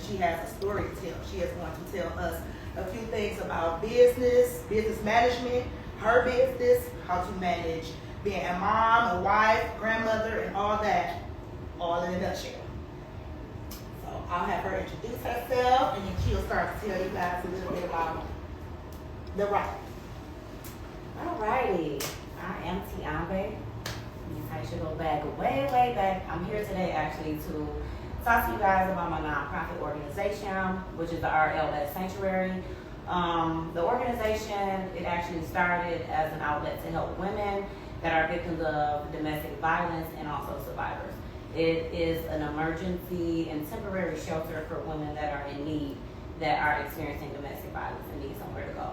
she has a story to tell. She is going to tell us a few things about business management, her business, how to manage being a mom, a wife, grandmother, and all that, all in a nutshell. So I'll have her introduce herself, and then she'll start to tell you guys a little bit about the right. Alrighty, I am Tiombe. I should go back way back. I'm here today actually to talk to you guys about my nonprofit organization, which is the RLS Sanctuary. The organization, it actually started as an outlet to help women that are victims of domestic violence and also survivors. It is an emergency and temporary shelter for women that are in need, that are experiencing domestic violence and need somewhere to go.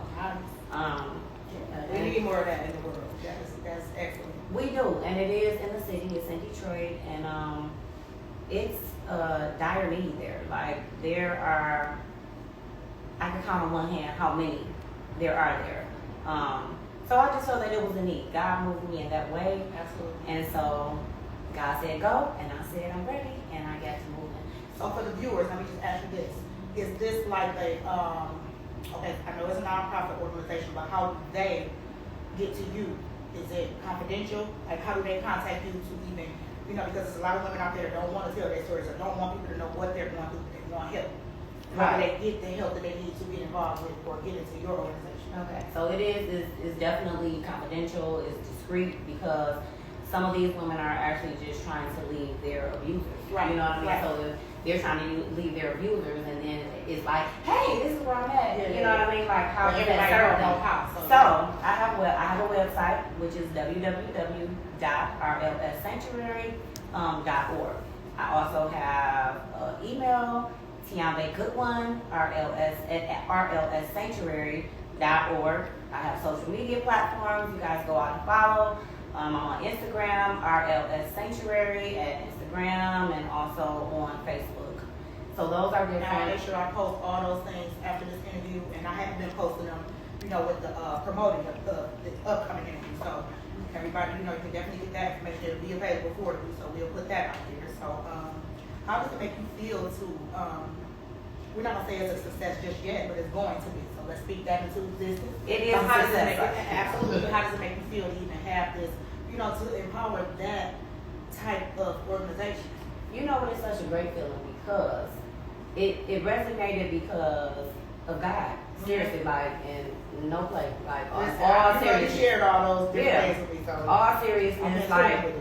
We need more of that in the world. That's excellent. We do, and it is in the city. It's in Detroit, and it's a dire need there. Like, there are, I can count on one hand how many there are there. So I just felt that it was a need. God moved me in that way. Absolutely. And so God said go, and I said I'm ready, and I got to moving. So for the viewers, let me just ask you this. Is this like a, okay, I know it's a nonprofit organization, but how do they get to you? Is it confidential? Like, how do they contact you to even, because there's a lot of women out there that don't want to tell their stories or don't want people to know what they're going through, but they want help. How do they get the help that they need to get involved with or get into your organization? Okay, so it is definitely confidential, it's discreet, because some of these women are actually just trying to leave their abusers. Right. You know what I mean? Right. So if they're trying to leave their abusers, and then it's like, hey, this is where I'm at. You know what I mean? Like, how does that serve them? So I have a website, which is www.rlssanctuary.org. I also have an email, tiombe Goodwin, rlssanctuary.org. I have social media platforms. You guys go out and follow. I'm on Instagram, RLS Sanctuary at Instagram, and also on Facebook. So those are different. Now, I'll make sure I post all those things after this interview, and I haven't been posting them, with the promoting the upcoming interview. So everybody, you can definitely get that information. It'll be available for you, so we'll put that out there. So how does it make you feel to, we're not going to say it's a success just yet, but it's going to be. So let's speak that into existence. It is how does it success. Absolutely. How does it make you feel to even have this, to empower that type of organization? It's such a great feeling because it resonated because of God. Seriously, like, in no place, like, all seriousness. You shared all those different things with me, so all seriousness, like,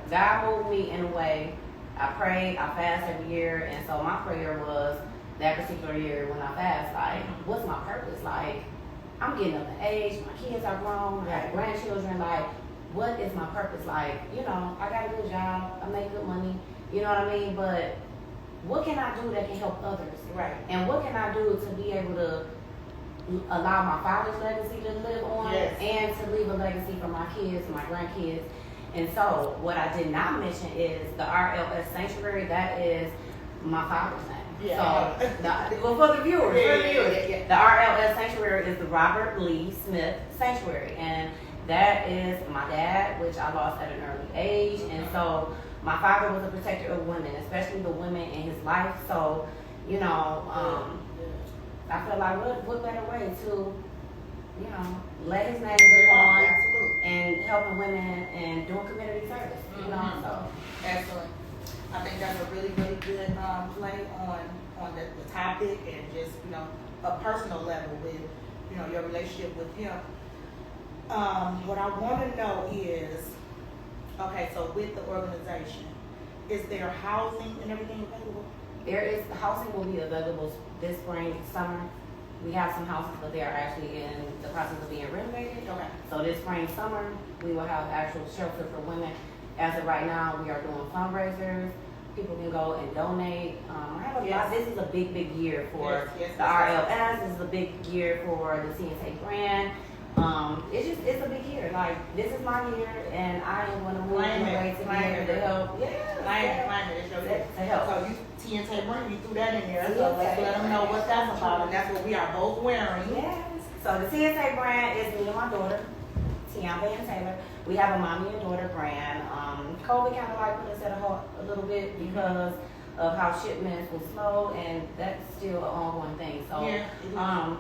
God moved me in a way. I prayed, I fast every year, and so my prayer was that particular year when I fast, like, what's my purpose? Like, I'm getting up in age, my kids are grown, I have grandchildren, like, what is my purpose? Like, I got a good job, I make good money, you know what I mean? But what can I do that can help others? Right. And what can I do to be able to allow my father's legacy to live on, and to leave a legacy for my kids, my grandkids? And so what I did not mention is the RLS Sanctuary. That is my father's name. Yeah. So for the viewers, the RLS Sanctuary is the Robert Lee Smith Sanctuary, and that is my dad, which I lost at an early age. And so my father was a protector of women, especially the women in his life. So I feel like what better way to, let his name live on and helping women and doing community service, so. Excellent. I think that's a really, really good play on the topic, and just, a personal level with, your relationship with him. What I want to know is, okay, so with the organization, is there housing and everything available? The housing will be available this spring, summer. We have some houses, but they are actually in the process of being renovated. Okay. So this spring, summer, we will have actual shelter for women. As of right now, we are doing fundraisers. People can go and donate. I have a lot. This is a big year for the RLS. This is a big year for the CNT brand. It's a big year. Like, this is my year, and I am going to move in a way to be able to help. Claim it. It's your year. To help. So TNT brand, you threw that in there. So let's let them know what that's about, and that's what we are both wearing. Yes. So the TNT brand is me and my daughter, Tiombe and Taylor. We have a mommy and daughter brand. COVID kind of like put us at a halt a little bit because of how shipments will slow, and that's still an ongoing thing. So,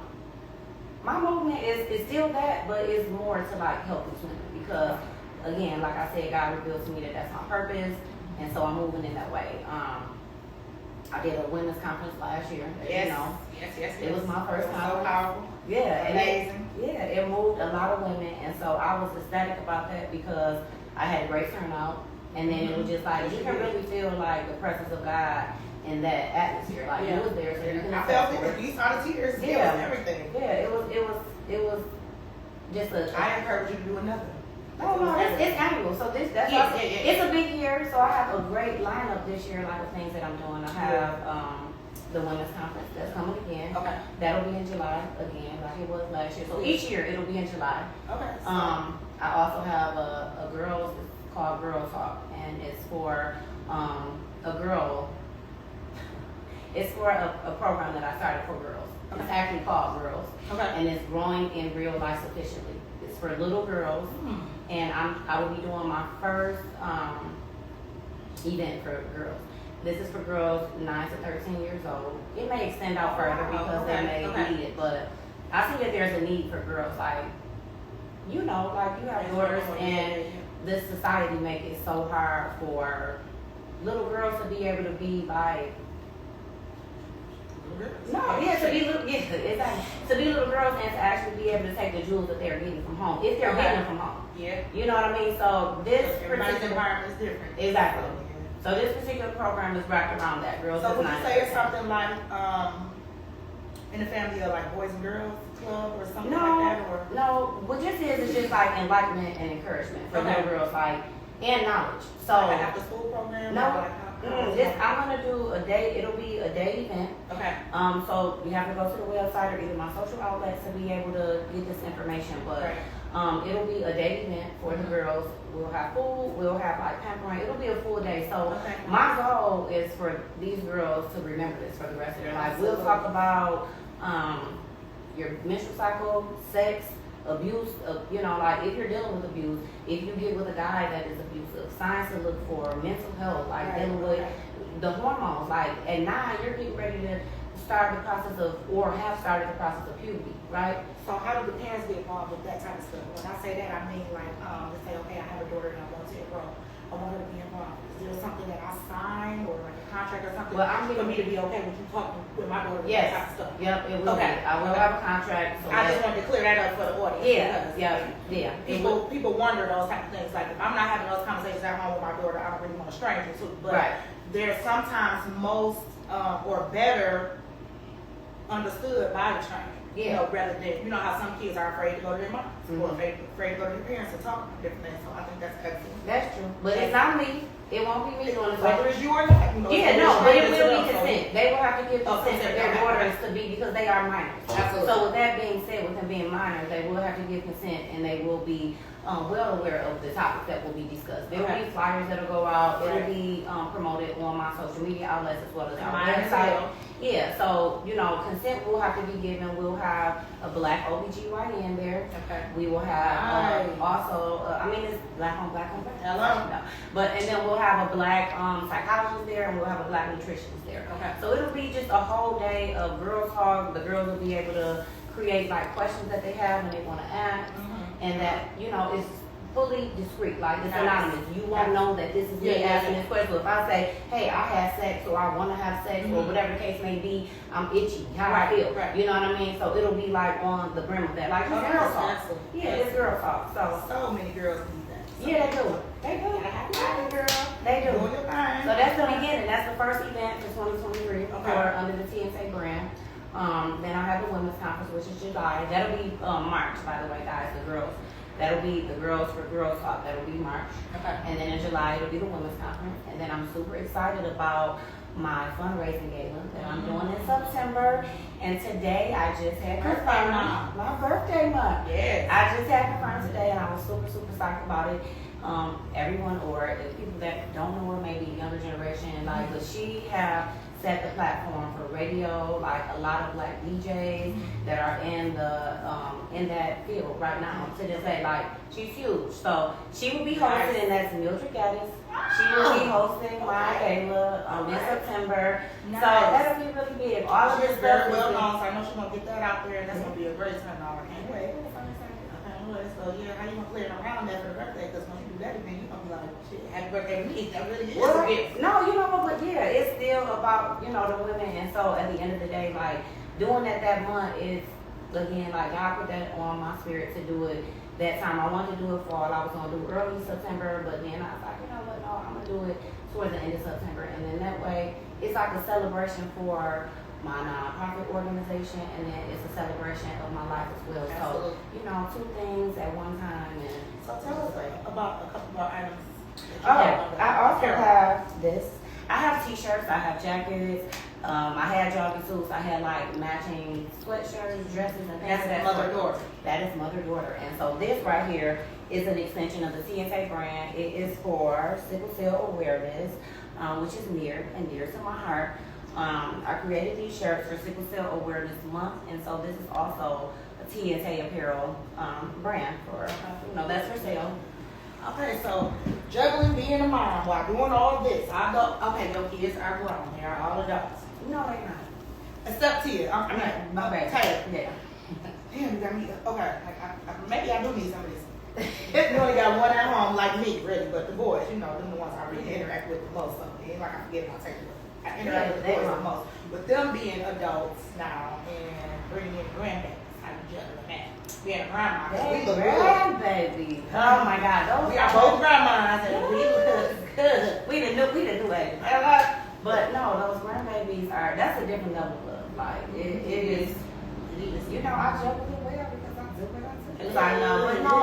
my movement is still that, but it's more to like help these women because, again, like I said, God revealed to me that that's my purpose, and so I'm moving in that way. I did a women's conference last year. Yes. You know, Yes. it was my first conference. So powerful. Yeah, Amazing. It moved a lot of women, and so I was ecstatic about that because I had a great turnout, and then it was just like you can really feel like the presence of God in that atmosphere. Like it was there, so you can. I felt it. You saw the tears. Yeah, It was everything. Yeah, it was just a. I encourage you to do another. No, it's annual. So that's it's a big year. So I have a great lineup this year. Like the things that I'm doing, I have the women's conference that's coming again. Okay. That'll be in July again, like it was last year. So each year it'll be in July. Okay. I also have a girls, it's called Girl Talk, and it's for a girl. It's for a program that I started for girls. Okay. It's actually called Girls. Okay. And it's growing in real life sufficiently. It's for little girls, and I will be doing my first event for girls. This is for girls 9 to 13 years old. It may extend out further because they may need it, but I see that there's a need for girls. Like, you know, like you have daughters, and this society make it so hard for little girls to be able to be like. Exactly. To be little girls and to actually be able to take the jewels that they're getting from home, if they're getting them from home. Yeah. You know what I mean? So this Everybody's environment is different. Exactly. So this particular program is wrapped around that. Girls. So would you say it's something like in the family of like Boys and Girls Club or something like that? Or? No. What this is just like enlightenment and encouragement for little girls, like and knowledge. So like after school program. No. I'm gonna do a day. It'll be a day event. Okay. So you have to go to the website or either my social outlets to be able to get this information. But it'll be a day event for the girls. We'll have food. We'll have like pampering. It'll be a full day. So my goal is for these girls to remember this for the rest of their life. We'll talk about your menstrual cycle, sex, abuse, you know, like if you're dealing with abuse, if you get with a guy that is abusive, signs to look for, mental health, like dealing with the hormones, like at 9 you're getting ready to start the process of, or have started the process of puberty, right? So how do the parents get involved with that type of stuff? When I say that, I mean like, let's say, okay, I have a daughter and I want to enroll. I want her to be involved. Is there something that I sign or like a contract or something for me to be okay with you talking with my daughter? Yes. That type of stuff? Yep, it will be. I will have a contract. So I just wanted to clear that up for the audience. Yeah. People wonder those type of things. Like if I'm not having those conversations at home with my daughter, I don't really want a stranger to. But they're sometimes most or better understood by the stranger. You know, rather than, you know how some kids are afraid to go to their moms or afraid to go to their parents and talk about different things. So I think that's excellent. That's true. But it's not me. It won't be me doing it. Whether it's you or not. You know, but it will be consent. They will have to give consent for their daughters to be, because they are minors. Absolutely. So with that being said, with them being minors, they will have to give consent, and they will be well aware of the topics that will be discussed. There will be flyers that will go out. It will be promoted on my social media outlets as well as our website. Yeah, so, you know, consent will have to be given. We'll have a black OBGYN there. Okay. We will have also, it's black on black. Hello. No. And then we'll have a black psychologist there, and we'll have a black nutritionist there. Okay. So it'll be just a whole day of girl talk. The girls will be able to create like questions that they have when they want to ask, and that, you know, it's fully discreet, like it's anonymous. You won't know that this is me asking this question. So if I say, hey, I had sex, or I want to have sex, or whatever the case may be, I'm itchy, how I feel. You know what I mean? So it'll be like on the brim of that. Like it's girl talk. Yeah, it's girl talk. So many girls need that. Yeah, they do. They do. They do. So that's the beginning. That's the first event for 2023 for under the TNT brand. Then I have the women's conference, which is July. That'll be March, by the way, guys, the girls. That'll be the Girls for Girls Talk. That'll be March. Okay. And then in July, it'll be the women's conference. And then I'm super excited about my fundraising gala that I'm doing in September. And today, I just had confirmed my birthday month. Yes. I just had confirmed today, and I was super, super psyched about it. Everyone, or the people that don't know her, maybe younger generation, like, but she have set the platform for radio, like a lot of black DJs that are in the in that field right now. To just say, like, she's huge. So she will be hosting, and that's Mildred Gaddis. She will be hosting my gala in September. Nice. So that'll be really big. All of this She's stuff very well is known, so I know she's gonna get that out there, and that's gonna be a great turnout. I can't wait. So yeah, how you gonna play around that for the birthday? Because when you do that event, you gonna be like, shit, happy birthday to me. That really is. Well, no, you know what, but yeah, it's still about, you know, the women. And so at the end of the day, like, doing that month is, again, like, God put that on my spirit to do it that time. I wanted to do it fall. I was gonna do early September, but then I was like, you know what, no, I'm gonna do it towards the end of September. And then that way, it's like a celebration for my nonprofit organization, and then it's a celebration of my life as well. Absolutely. So, you know, two things at one time. And So tell us about a couple more items. oh, I also have this. I have t-shirts, I have jackets, I had jogging suits, I had like matching sweatshirts, dresses, and things. That's mother-daughter. That is mother-daughter. And so this right here is an extension of the TSA brand. It is for sickle cell awareness, which is near and dear to my heart. I created these shirts for Sickle Cell Awareness Month, and so this is also a TSA apparel brand for, you know, that's for sale. Okay, so juggling being a mom while doing all this, I go, okay, your kids are grown. They are all adults. No, they're not. Except Tia. I mean, Okay. Taylor. Yeah. Damn, you got me. Okay, maybe I do need some of this. You only got one at home like me, really, but the boys, you know, them the ones I really interact with the most. So it ain't like I forget my Taylor. I interact with the boys the most. With them being adults now and bringing in grandbabies, how you juggling that? Being a grandma, 'cause we look good. Grandbaby. Oh my God. Those We are both grandmas and we look good. We the new age. But no, those grandbabies that's a different level of like it is. You know, I juggle it well because I do what I do. I know, but no,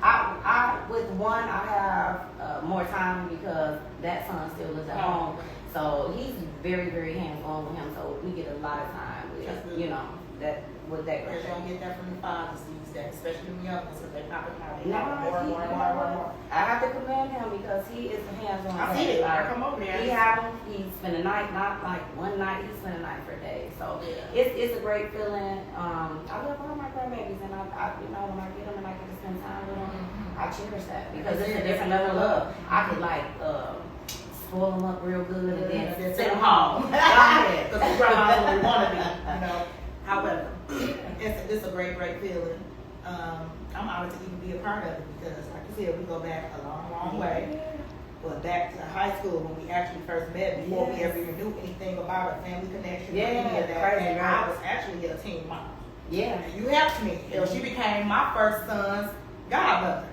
I with one I have more time because that son still lives at home, so he's very very hands on with him. So we get a lot of time with you know that with that. Because you don't get that from the fathers these days, especially the young ones, because they pop it out. More. I have to commend him because he is hands-on. I see it. I come over there. He have him. He spend a night, not like one night. He spend a night for days. So yeah. it's a great feeling. I love all my grandbabies, and I you know when I get them and I get to spend time with them, I cherish that because it's a different level of love. I could like. Spoil them up real good and then send them home. Because the grandma's what we want to be, you know. However, it's a great feeling. I'm honored to even be a part of it because, like you said, we go back a long way. But back to high school when we actually first met, before we ever even knew anything about a family connection or any of that. Crazy, and right? I was actually a teen mom. Yeah. And you helped me. You know, she became my first son's godmother.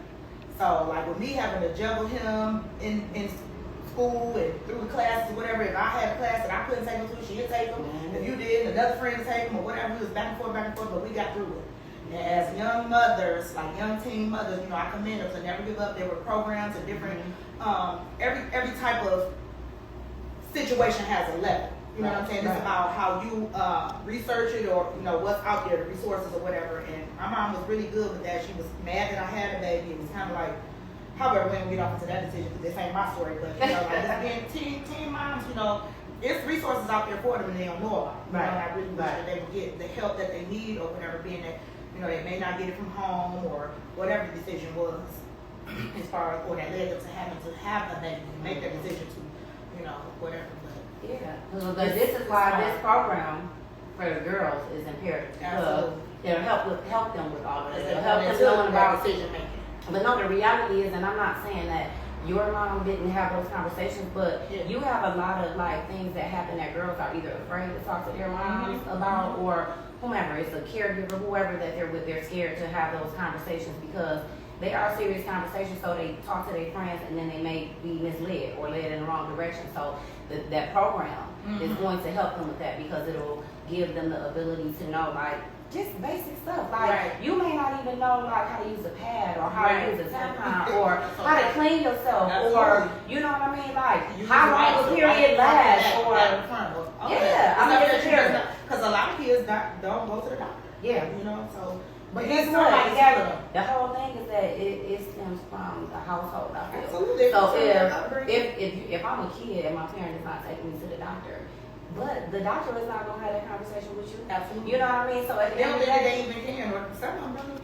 So, like with me having to juggle him in school and through the classes, whatever. If I had a class that I couldn't take him to, she'd take him. If you did, another friend take him or whatever. It was back and forth, but we got through it. And as young mothers, like young teen mothers, you know, I commend them to never give up. There were programs and different, every type of situation has a level. You know what I'm saying? It's about how you research it or, you know, what's out there, the resources or whatever. And my mom was really good with that. She was mad that I had a baby. It was kind of like, however, we don't get off into that decision because this ain't my story, but you know, like just being teen moms, you know, it's resources out there for them and they don't know about. You know, and I really wish that they would get the help that they need or whatever, being that, you know, they may not get it from home or whatever the decision was as far as, or that led them to having to have a baby and make that decision to, you know, whatever. But but this is why this program for the girls is imperative. Absolutely. It'll help them with all of this. It'll help help them know about decision making. But no, the reality is, and I'm not saying that your mom didn't have those conversations, but you have a lot of like things that happen that girls are either afraid to talk to their moms about, or whomever, it's a caregiver, whoever that they're with, they're scared to have those conversations because they are serious conversations. So they talk to their friends and then they may be misled or led in the wrong direction. So that program is going to help them with that because it'll give them the ability to know like just basic stuff. Like you may not even know like how to use a pad or how to use a tampon or how to clean yourself or you know what I mean, like how long a period lasts or because a lot of kids don't go to the doctor. Yeah, you know, so but guess what? The whole thing is that it stems from the household. I feel. Absolutely. So if I'm a kid and my parent is not taking me to the doctor, but the doctor is not gonna have that conversation with you. Absolutely. You know what I mean? So at the end of the day, they even can, or some of them don't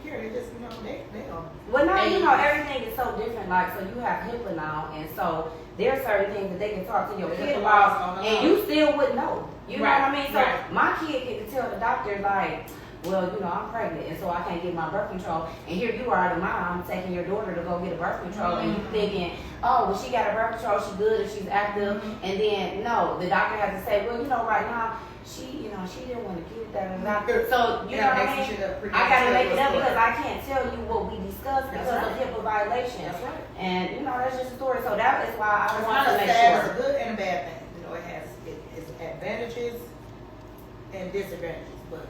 Well, now you know everything is so different. Like, so you have HIPAA now, and so there are certain things that they can talk to your kid about, and you still wouldn't know. You know what I mean? So my kid can tell the doctor like, well, you know, I'm pregnant, and so I can't get my birth control. And here you are, the mom, taking your daughter to go get a birth control, and you thinking, oh, well, she got a birth control, she's good, and she's active. And then no, the doctor has to say, well, you know, right now she didn't want to get that. So you know what I mean? I gotta make it up because I can't tell you what we discussed because of HIPAA violation. That's right. And you know, that's just a story. So that is why I want to make sure. sure. It's a good and a bad thing. You know, it has its advantages and disadvantages, but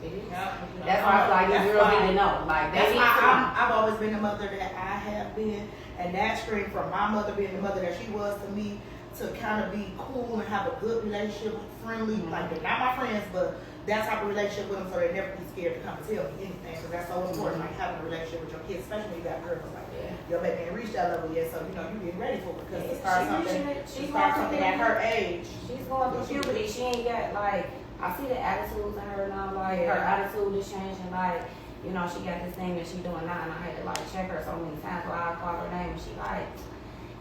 it is. You know, that's why I feel like these girls need to know. Like that's why I've always been the mother that I have been, and that stream from my mother being the mother that she was to me, to kind of be cool and have a good relationship, friendly, like they're not my friends, but that type of relationship with them, so they never be scared to come and tell me anything. So that's so important, like having a relationship with your kids, especially when you got girls. Like your baby ain't reached that level yet, so you know you getting ready for it because to start something at her age. She's going through puberty. She ain't got like. I see the attitudes in her now, like her attitude is changing, like, you know, she got this thing that she doing now, and I had to like check her so many times while I call her name, and she like,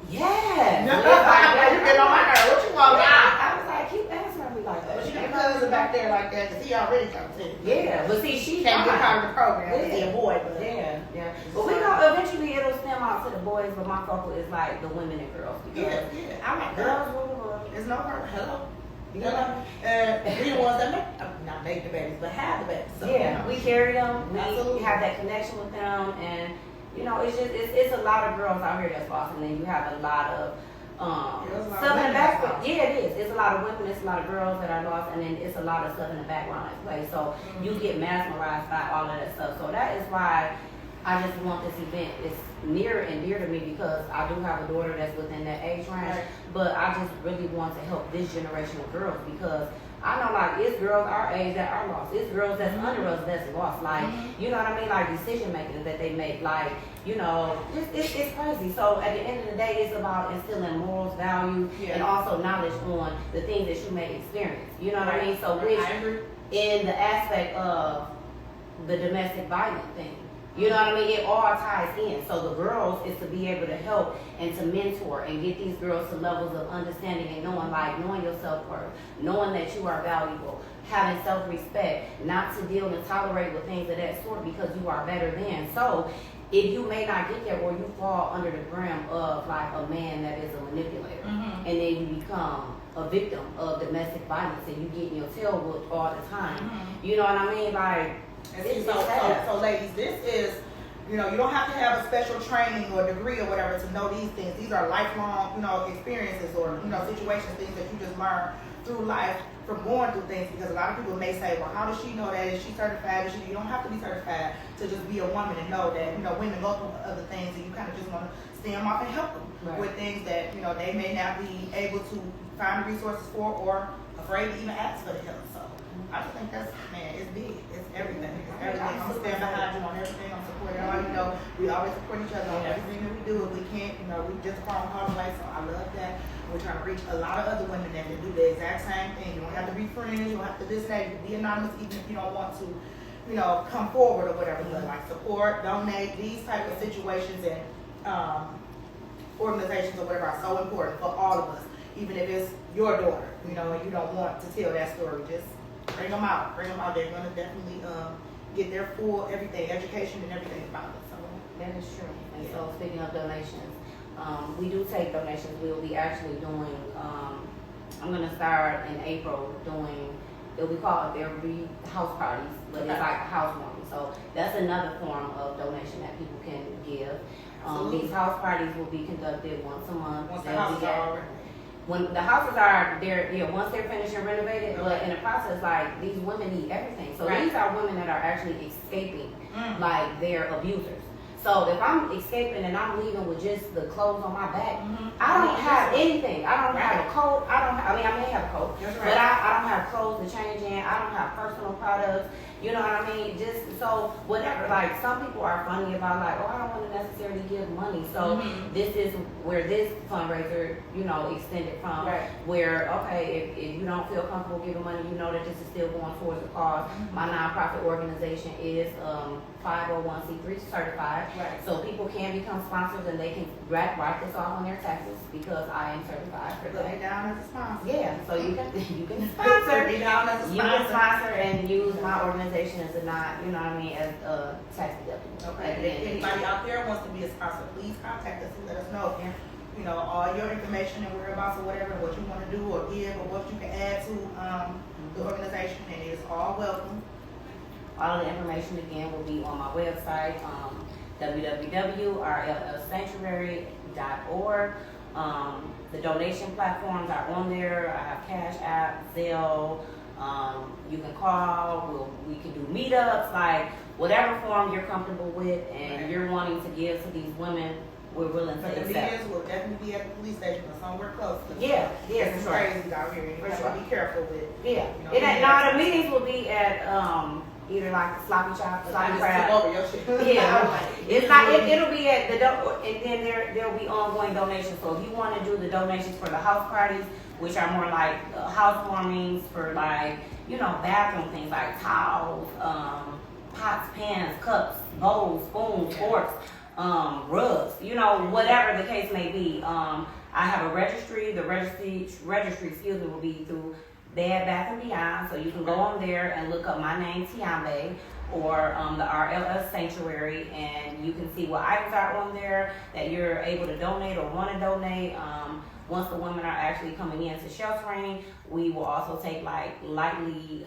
yeah. You get on my nerve. What you want? I was like, keep answering me like that. But she got cousin back there like that, because he already come to you. Yeah, but see, she can't get part of the program. He's a boy, but But we know eventually it'll stem out to the boys, but my focus is like the women and girls. Because I'm like, girls rule. There's no problem. Hello. You know, we the ones that not make the babies, but have the babies. So, we carry them. We have that connection with them, and you know, it's just it's a lot of girls out here that's lost, and then you have a lot of stuff in the background. Yeah, it is. It's a lot of women. It's a lot of girls that are lost, and then it's a lot of stuff in the background at play. So you get mesmerized by all of that stuff. So that is why I just want this event. It's near and dear to me because I do have a daughter that's within that age range, but I just really want to help this generation of girls because I know like it's girls our age that are lost. It's girls that's under us that's lost. Like, you know what I mean? Like decision making that they make, like, you know, it's crazy. So at the end of the day, it's about instilling morals, value, and also knowledge on the things that you may experience. You know what I mean? So which in the aspect of the domestic violence thing. You know what I mean? It all ties in. So the girls is to be able to help and to mentor and get these girls to levels of understanding and knowing your self-worth, knowing that you are valuable, having self-respect, not to deal and tolerate with things of that sort because you are better than. So if you may not get there or you fall under the brim of like a man that is a manipulator and then you become a victim of domestic violence and you get your tail whooped all the time. You know what I mean? Like, so ladies, this is, you know, you don't have to have a special training or degree or whatever to know these things. These are lifelong, you know, experiences or, you know, situations, things that you just learn through life from going through things, because a lot of people may say, well, how does she know that? Is she certified? You don't have to be certified to just be a woman and know that, you know, women go through other things and you kind of just want to stem off and help them with things that, you know, they may not be able to find the resources for or afraid to even ask for the help. So I just think that's, man, it's big. It's everything. It's everything. I'm standing behind you on everything. I'm supporting all. You know, we always support each other on everything that we do. If we can't, you know, we just call hard away. So I love that. We're trying to reach a lot of other women that can do the exact same thing. You don't have to be friends. You don't have to this, that. You can be anonymous even if you don't want to, you know, come forward or whatever. But like support, donate, these type of situations and organizations or whatever are so important for all of us. Even if it's your daughter, you know, and you don't want to tell that story, just bring them out. Bring them out. They're going to definitely get their full everything, education and everything about it. So that is true. And so speaking of donations, we do take donations. We'll be actually doing, I'm going to start in April doing, it'll be called, there'll be house parties, but it's like housewarming. So that's another form of donation that people can give. These house parties will be conducted once a month. Once the houses are already. When the houses are there, once they're finished and renovated, but in the process, like these women need everything. So these are women that are actually escaping, like their abusers. So if I'm escaping and I'm leaving with just the clothes on my back, I don't have anything. I don't have a coat. I may have a coat, but I don't have clothes to change in. I don't have personal products. You know what I mean? Just so whatever. Like some people are funny about like, oh, I don't want to necessarily give money. So this is where this fundraiser, extended from. Right. Where okay, if you don't feel comfortable giving money, you know that this is still going towards the cause. My nonprofit organization is 501c3 certified. Right. So people can become sponsors and they can write this off on their taxes because I am certified for Put me that. down as a sponsor. Yeah, so you can Put sponsor. me down as a You can sponsor. sponsor and use my organization as a as a tax deductible. Okay, and if anybody out there wants to be a sponsor, please contact us and let us know. All your information and whereabouts or whatever, what you want to do or give or what you can add to the organization, and it is all welcome. All the information again will be on my website, www.rllsanctuary.org. The donation platforms are on there. I have Cash App, Zelle. You can call. We can do meetups, like whatever form you're comfortable with, and you're wanting to give to these women. We're willing to But the accept. meetings will definitely be at the police station or somewhere close. Yeah, It's for sure. crazy out here. You For have sure. to be careful with. Yeah. Yeah. The meetings will be at either like the Sloppy Chop, I Sloppy just Crab. took over your shit. Yeah, it's not. It'll be at the and then there'll be ongoing donations. So if you want to do the donations for the house parties, which are more like housewarmings for like bathroom things like towels, pots, pans, cups, bowls, spoons, forks, rugs, whatever the case may be. I have a registry. The registry, will be through Bed Bath and Beyond, so you can go on there and look up my name, Tiombe, or the RLS Sanctuary, and you can see what items are on there that you're able to donate or want to donate. Once the women are actually coming into sheltering, we will also take like lightly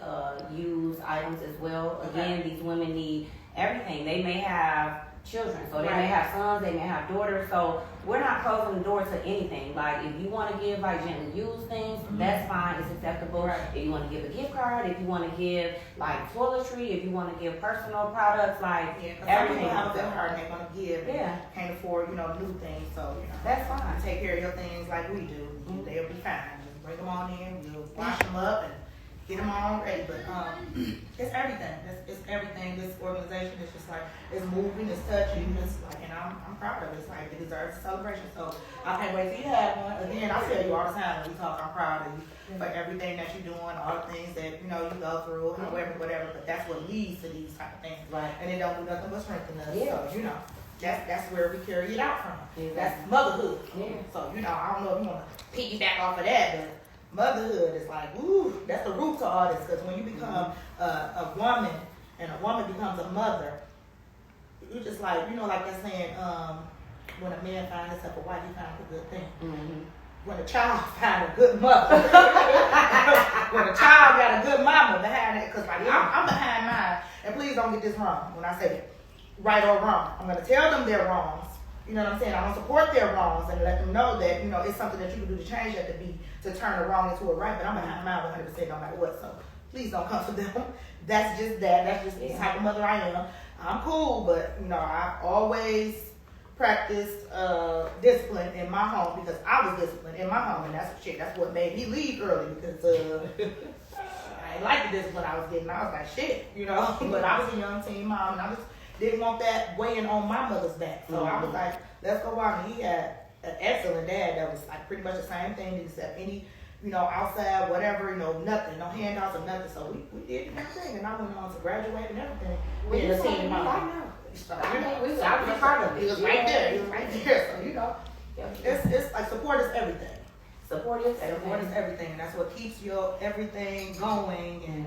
used items as well. Again, these women need everything. They may have children, so they may have sons, they may have daughters, so we're not closing the door to anything. Like if you want to give like gently used things, that's fine, it's acceptable. If you want to give a gift card, if you want to give like toiletry, if you want to give personal products, like everything. Some people have a good heart and they want to give. Can't afford new things, so that's fine. Take care of your things like we do. They'll be fine. Just bring them on in. We'll wash them up and get them all ready. But it's everything. It's everything. This organization is just like it's moving, it's touching, it's like, and I'm proud of it. It's like it deserves a celebration. So I can't wait till you have one. Again, I tell you all the time when we talk, I'm proud of you for everything that you're doing, all the things that you go through, however, whatever. But that's what leads to these type of things. And it don't do nothing but strengthen us. So that's where we carry it out from. That's motherhood. So I don't know if you want to piggyback off of that, but motherhood is like, ooh, that's the root to all this. Because when you become a woman and a woman becomes a mother, you just like, like they're saying, when a man finds himself a wife, he finds a good thing. When a child finds a good mother, when a child got a good mama behind it, because like I'm behind mine, and please don't get this wrong when I say it, right or wrong. I'm going to tell them their wrongs. You know what I'm saying? I'm going to support their wrongs and let them know that, it's something that you can do to change that to turn a wrong into a right, but I'm behind mine 100% no matter what. So please don't come for them. That's just that. That's just the type of mother I am. I'm cool, but, I've always practiced discipline in my home because I was disciplined in my home, and that's what made me leave early because I didn't like the discipline I was getting. I was like, shit, but I was a young teen mom, and I just didn't want that weighing on my mother's back. So I was like, let's go out. And he had an excellent dad that was like pretty much the same thing, except any, outside, whatever, nothing, no handouts or nothing. So we did everything, and I went on to graduate and everything. Being a teen mom. I was part of it. He was right there. He was right there. So it's like support is everything. Support is everything, and that's what keeps your everything going, and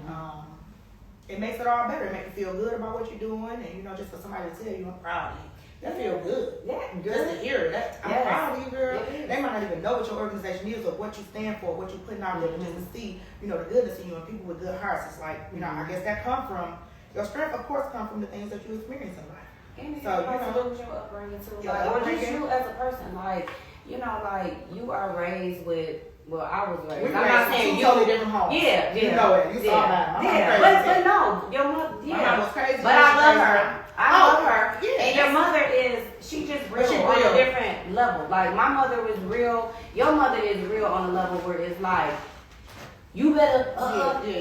it makes it all better. It makes you feel good about what you're doing, and just for somebody to tell you, I'm proud of you. That feel good. Good. Just to hear it. I'm proud of you, girl. They might not even know what your organization is or what you stand for, what you're putting out there, but just to see, the goodness in you and people with good hearts. It's like, I guess that come from your strength. Of course, come from the things that you experience in life. And so your upbringing too, or just you as a person, like you are raised with. Well, I was raised. I'm not saying you totally different homes. Yeah. You know it. You saw mine. But no, your mother. My mom was crazy. But I love her. I love her. Yeah, and your mother she just real on a different level. Like my mother was real. Your mother is real on a level where it's like, you better.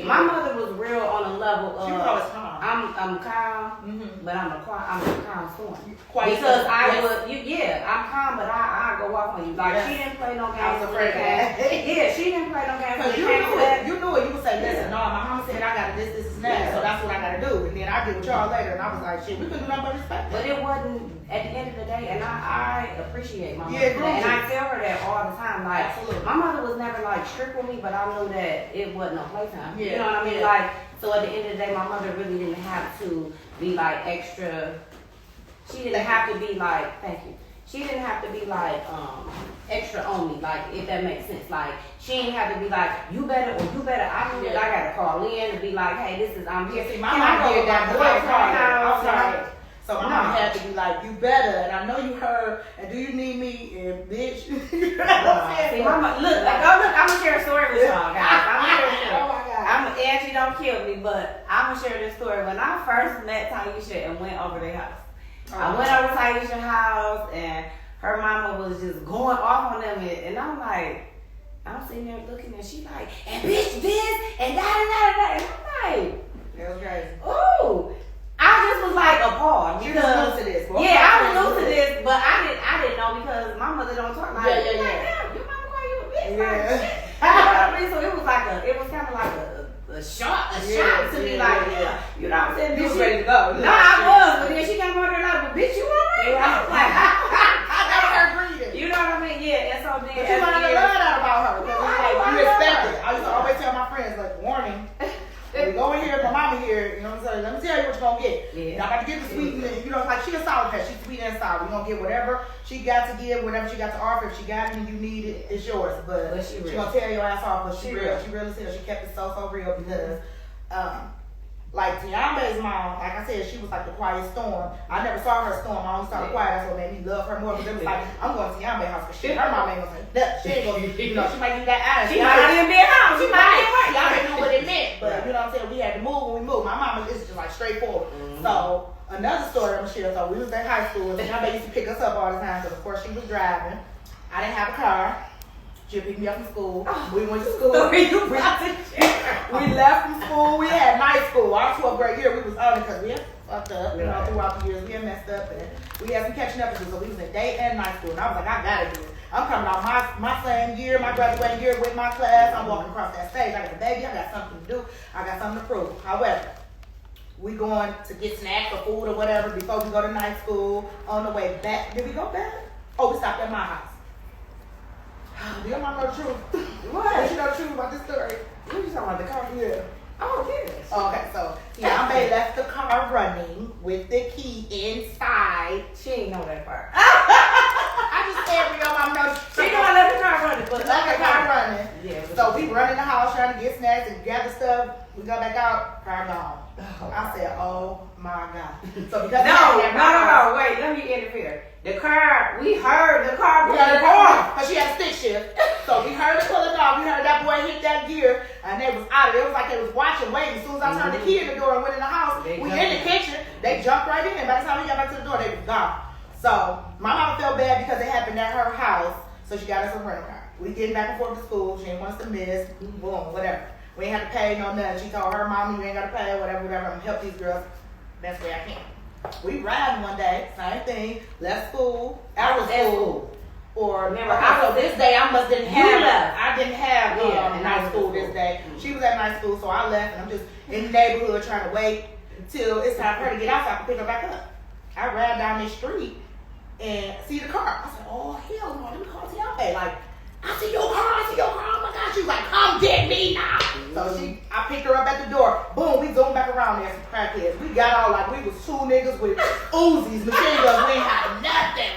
My mother was real on a level of. She was always calm. I'm calm, Mm-hmm. but I'm a calm storm. Quiet Because storm, I yes. would, I'm calm, but I go off on you. Like Yes. she didn't play no games. I was afraid of that. Yeah, she didn't play no games. Because you knew it. You knew it. You would say, listen, no, my mama said I got this, and that, so that's what I got to do. And then I get with y'all later, and I was like, shit, we couldn't do nothing but respect But that. it wasn't at the end of the day, and I appreciate my mother. Yeah, for that. And groovy. I tell her that all the time. Like Absolutely. my mother was never like strict with me, but I knew that it wasn't no playtime. Yeah, You know what I mean? yeah. Like so at the end of the day, my mother really didn't have to be like extra. She didn't have to be like, thank you. She didn't have to be like extra on me, like if that makes sense. Like she didn't have to be like, you better or you better. I knew that I gotta call in and be like, hey, this is I'm here. See, my Can I mom go did to that my because I was boyfriend's house? right. So my mom No. had to be like, you better, and I know you heard, and do you need me, and bitch. You know what I'm saying? See, mama, look, I'm gonna share a story with y'all, guys. I'm gonna share a story. Oh my God. Angie, don't kill me, but I'm gonna share this story. When I first met Taisha and went over their house, I went over to Taisha's house, and her mama was just going off on them, and I'm like, I'm sitting there looking, and she like, and bitch this, and da. And I'm like, That was crazy. ooh. I just was like appalled You because was new to this. Well, yeah, I was new new to this, but I didn't know because my mother don't talk like Yeah. damn, your mama call you a bitch. Yeah. Like, you know what I mean? So it was kind of like a shock to me, like you know what I'm saying? You was Bitch, ready to go. No, I was, but then she came over there like, but bitch, you alright? I was like, That was her breathing. you know what I mean? Yeah, and so then But you learned to love that about her. Because No, it's like, I you love respect her. it. I used to always tell my friends, like, warning. When we go in here, my mama here, you know what I'm saying? Let me tell you what you're going to get. Yeah. You're not about to get the sweet, and, you know, like, she a sour patch. She's sweet and sour. You're going to get whatever she got to give, whatever she got to offer. If she got it and you need it, it's yours. But she she real. going to tear your ass off, but she She real. real. She really said she kept it so real because, like Tiombe's mom, like I said, she was like the quiet storm. I never saw her storm. I only saw her quiet. That's what made me love her more. Because it was like, I'm going to Tiombe's house. Because shit, her mom ain't going to say nothing. She ain't going to, you know, she might give you that eye. she might not even be at home. She might be right. Y'all didn't know what it meant. But you know what I'm saying? We had to move when we moved. My mama is just like straightforward. So another story I'm gonna share. So we was in high school, and Tiombe used to pick us up all the time because of course she was driving. I didn't have a car. She would pick me up from school. We went to school. We left from school. We had night school. Our 12th grade year, we was on it because we had fucked up. You know, throughout the years, we had messed up, and we had some catching up to do. So we was in day and night school, and I was like, I gotta do it. I'm coming out my same year, my graduating year with my class. I'm walking across that stage. I got a baby. I got something to do. I got something to prove. However, we going to get snacks or food or whatever before we go to night school. On the way back, did we go back? Oh, we stopped at my house. Do your mom know the truth? What? Does she know the truth about this story? What you talking about, the car? Yeah. Oh, yes. Okay, so Tiombe left the car running with the key inside. She ain't know that part. I just said for your mom knows. She know I left the car running, but Left the car running. Yeah. So we run in the house trying to get snacks and gather stuff. We go back out, car gone. I said, oh my God. So because No, wait, let me interfere. The car, we heard the car We pull heard it the off. because she had a stick shift. So we heard her pull it off. We heard that boy hit that gear, and they was out of it. It was like they was watching, waiting. As soon as I turned the key in the door and went in the house, They we jumped in the in. kitchen. They jumped right in. By the time we got back to the door, they was gone. So my mama felt bad because it happened at her house. So she got us a rental car. We getting back and forth to school. She didn't want us to miss. Boom, whatever. We ain't have to pay no nothing. She told her mama, you ain't got to pay, whatever. I'm gonna help these girls best way I can. We riding one day, same thing. Left school, out of school. Or Remember, I was this day. I must didn't You have. left. I didn't have Yeah, night school this day. She was at night school, so I left, and I'm just in the neighborhood trying to wait until it's time for her to get out so I can pick her back up. I ride down this street and see the car. I said, "Oh hell no, let me call Tiombe." Like, I see your car. Oh my God. She was like, "Come get me now." So I picked her up at the door. Boom, we zoomed back around there, some crackheads. We got all like, we was two niggas with Uzis, machine guns. We ain't had nothing.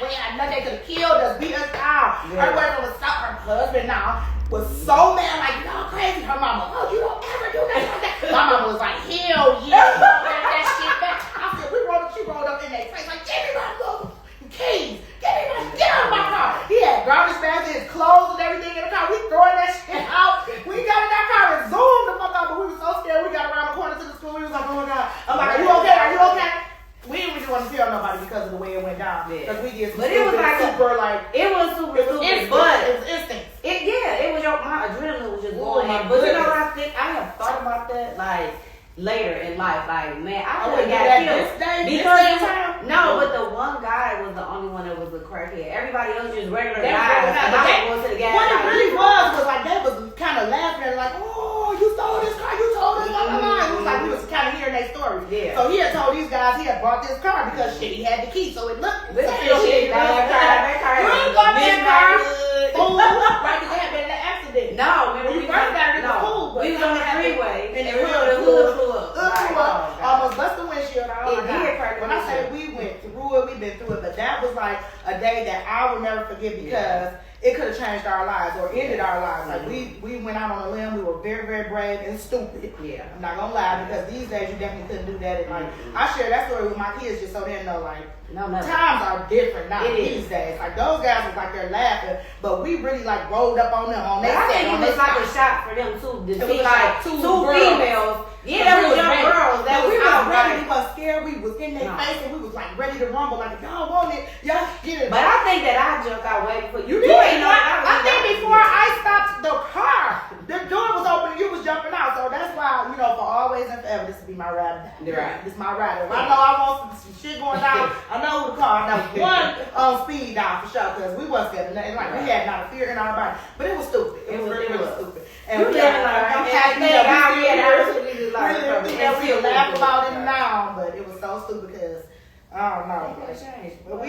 They could have killed us, beat us down. Yeah. Her boyfriend was stuck. Her husband now was so mad, like, y'all crazy. Her mama, oh, you don't ever do that like that. My mama was like, hell yeah, that shit back. I said, she rolled up in their face, like, give me my motherfucking keys. Get out of my car. He had garbage bags, his clothes and everything in the car. We throwing that shit out. We got in that car and zoomed the fuck out, but we were so scared. We got around the corner to the school. We was like, oh my God. I'm like, are you okay? Are you okay? We didn't really want to tell nobody because of the way it went down. Because we did some But it was like super, like, it was super, instinct. but It was instinct. it was my adrenaline was just Oh, going my in. But you know goodness. what I think? I have thought about that. Like, later in life. Like, man, I wouldn't got do that killed. this day, Because this time. no, but the one guy was the only one that was a crackhead. Everybody else just regular They was guys. regular guys, And but I they- was going to the gas. What it like, really was like they was kind of laughing at it, like, oh, you stole this car, you stole this, blah, blah, blah. It was like we was kind of hearing their story. Yeah. So he had told these guys he had bought this car because shit, he had the key, so it looked This fishy. shit, that car. You ain't got that car. Fool, right? Because they had been in an accident. No, When we first got it, it was cool, but we was on the something freeway happened, and the hood flew up. Almost bust the windshield. Oh my It did crack God. the When I say windshield. we went through it, we've been through it, but that was like a day that I will never forget because it could have changed our lives or ended our lives. Like we went out on a limb. We were very, very brave and stupid. Yeah. I'm not gonna lie because these days you definitely couldn't do that. And like I share that story with my kids just so they know like times are different now these days. Like those guys was like they're laughing, but we really like rolled up on them on their I set. think it was like a shock for them too to It see was like two two girls. females. Yeah, that was young girls. That we was was out ready. right. We was scared. We was in their face and we was like ready to rumble. Like if y'all want it, y'all get it. But I think that I jumped out way before You you. did. ain't know I think before I stopped the car, the door was open and you was jumping out. So that's why, you know, for always and forever, this will be my ride. Right. This is my ride. If I know I want some shit going down, I know who to call. I know one on speed dial for sure because we wasn't scared of nothing. Like we had not a fear in our body. But it was stupid. It was really stupid. And You we living got like I'm that. happy Thank that God we we had still opportunity to learn from it. here. We laugh about it now, but it was so stupid because I don't know. But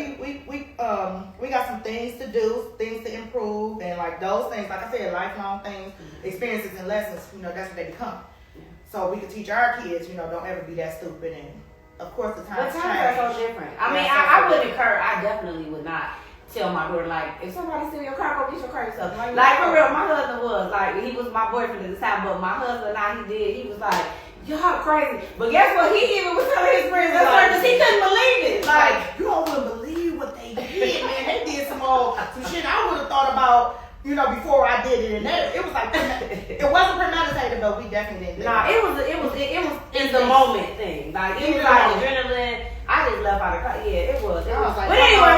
we got some things to do, things to improve, and like those things, like I said, lifelong things, experiences and lessons. You know, that's what they become. So we can teach our kids. You know, don't ever be that stupid. And of course, the times But times are so different. I mean, I wouldn't encourage. I definitely would not tell my daughter like, if somebody steal your car, go get your car yourself. Like for real, my husband was like, he was my boyfriend at the time, but my husband now he was like, y'all crazy. But guess what? He even was telling his friends because he couldn't believe it. Like, you don't wouldn't believe what they did, man. They did some shit I would have thought about, you know, before I did it. And it was like, it wasn't premeditated, but we definitely didn't do Nah, it was in the moment thing. Like it was like adrenaline. I just left out of car. Yeah, it was. Like, but anyway,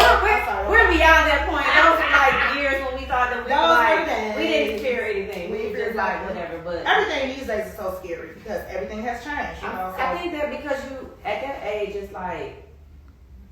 we're beyond that point. Those were like years when we thought that we didn't fear anything. We were just like whatever. But everything these days is so scary because everything has changed. You know, I think that because you at that age, it's like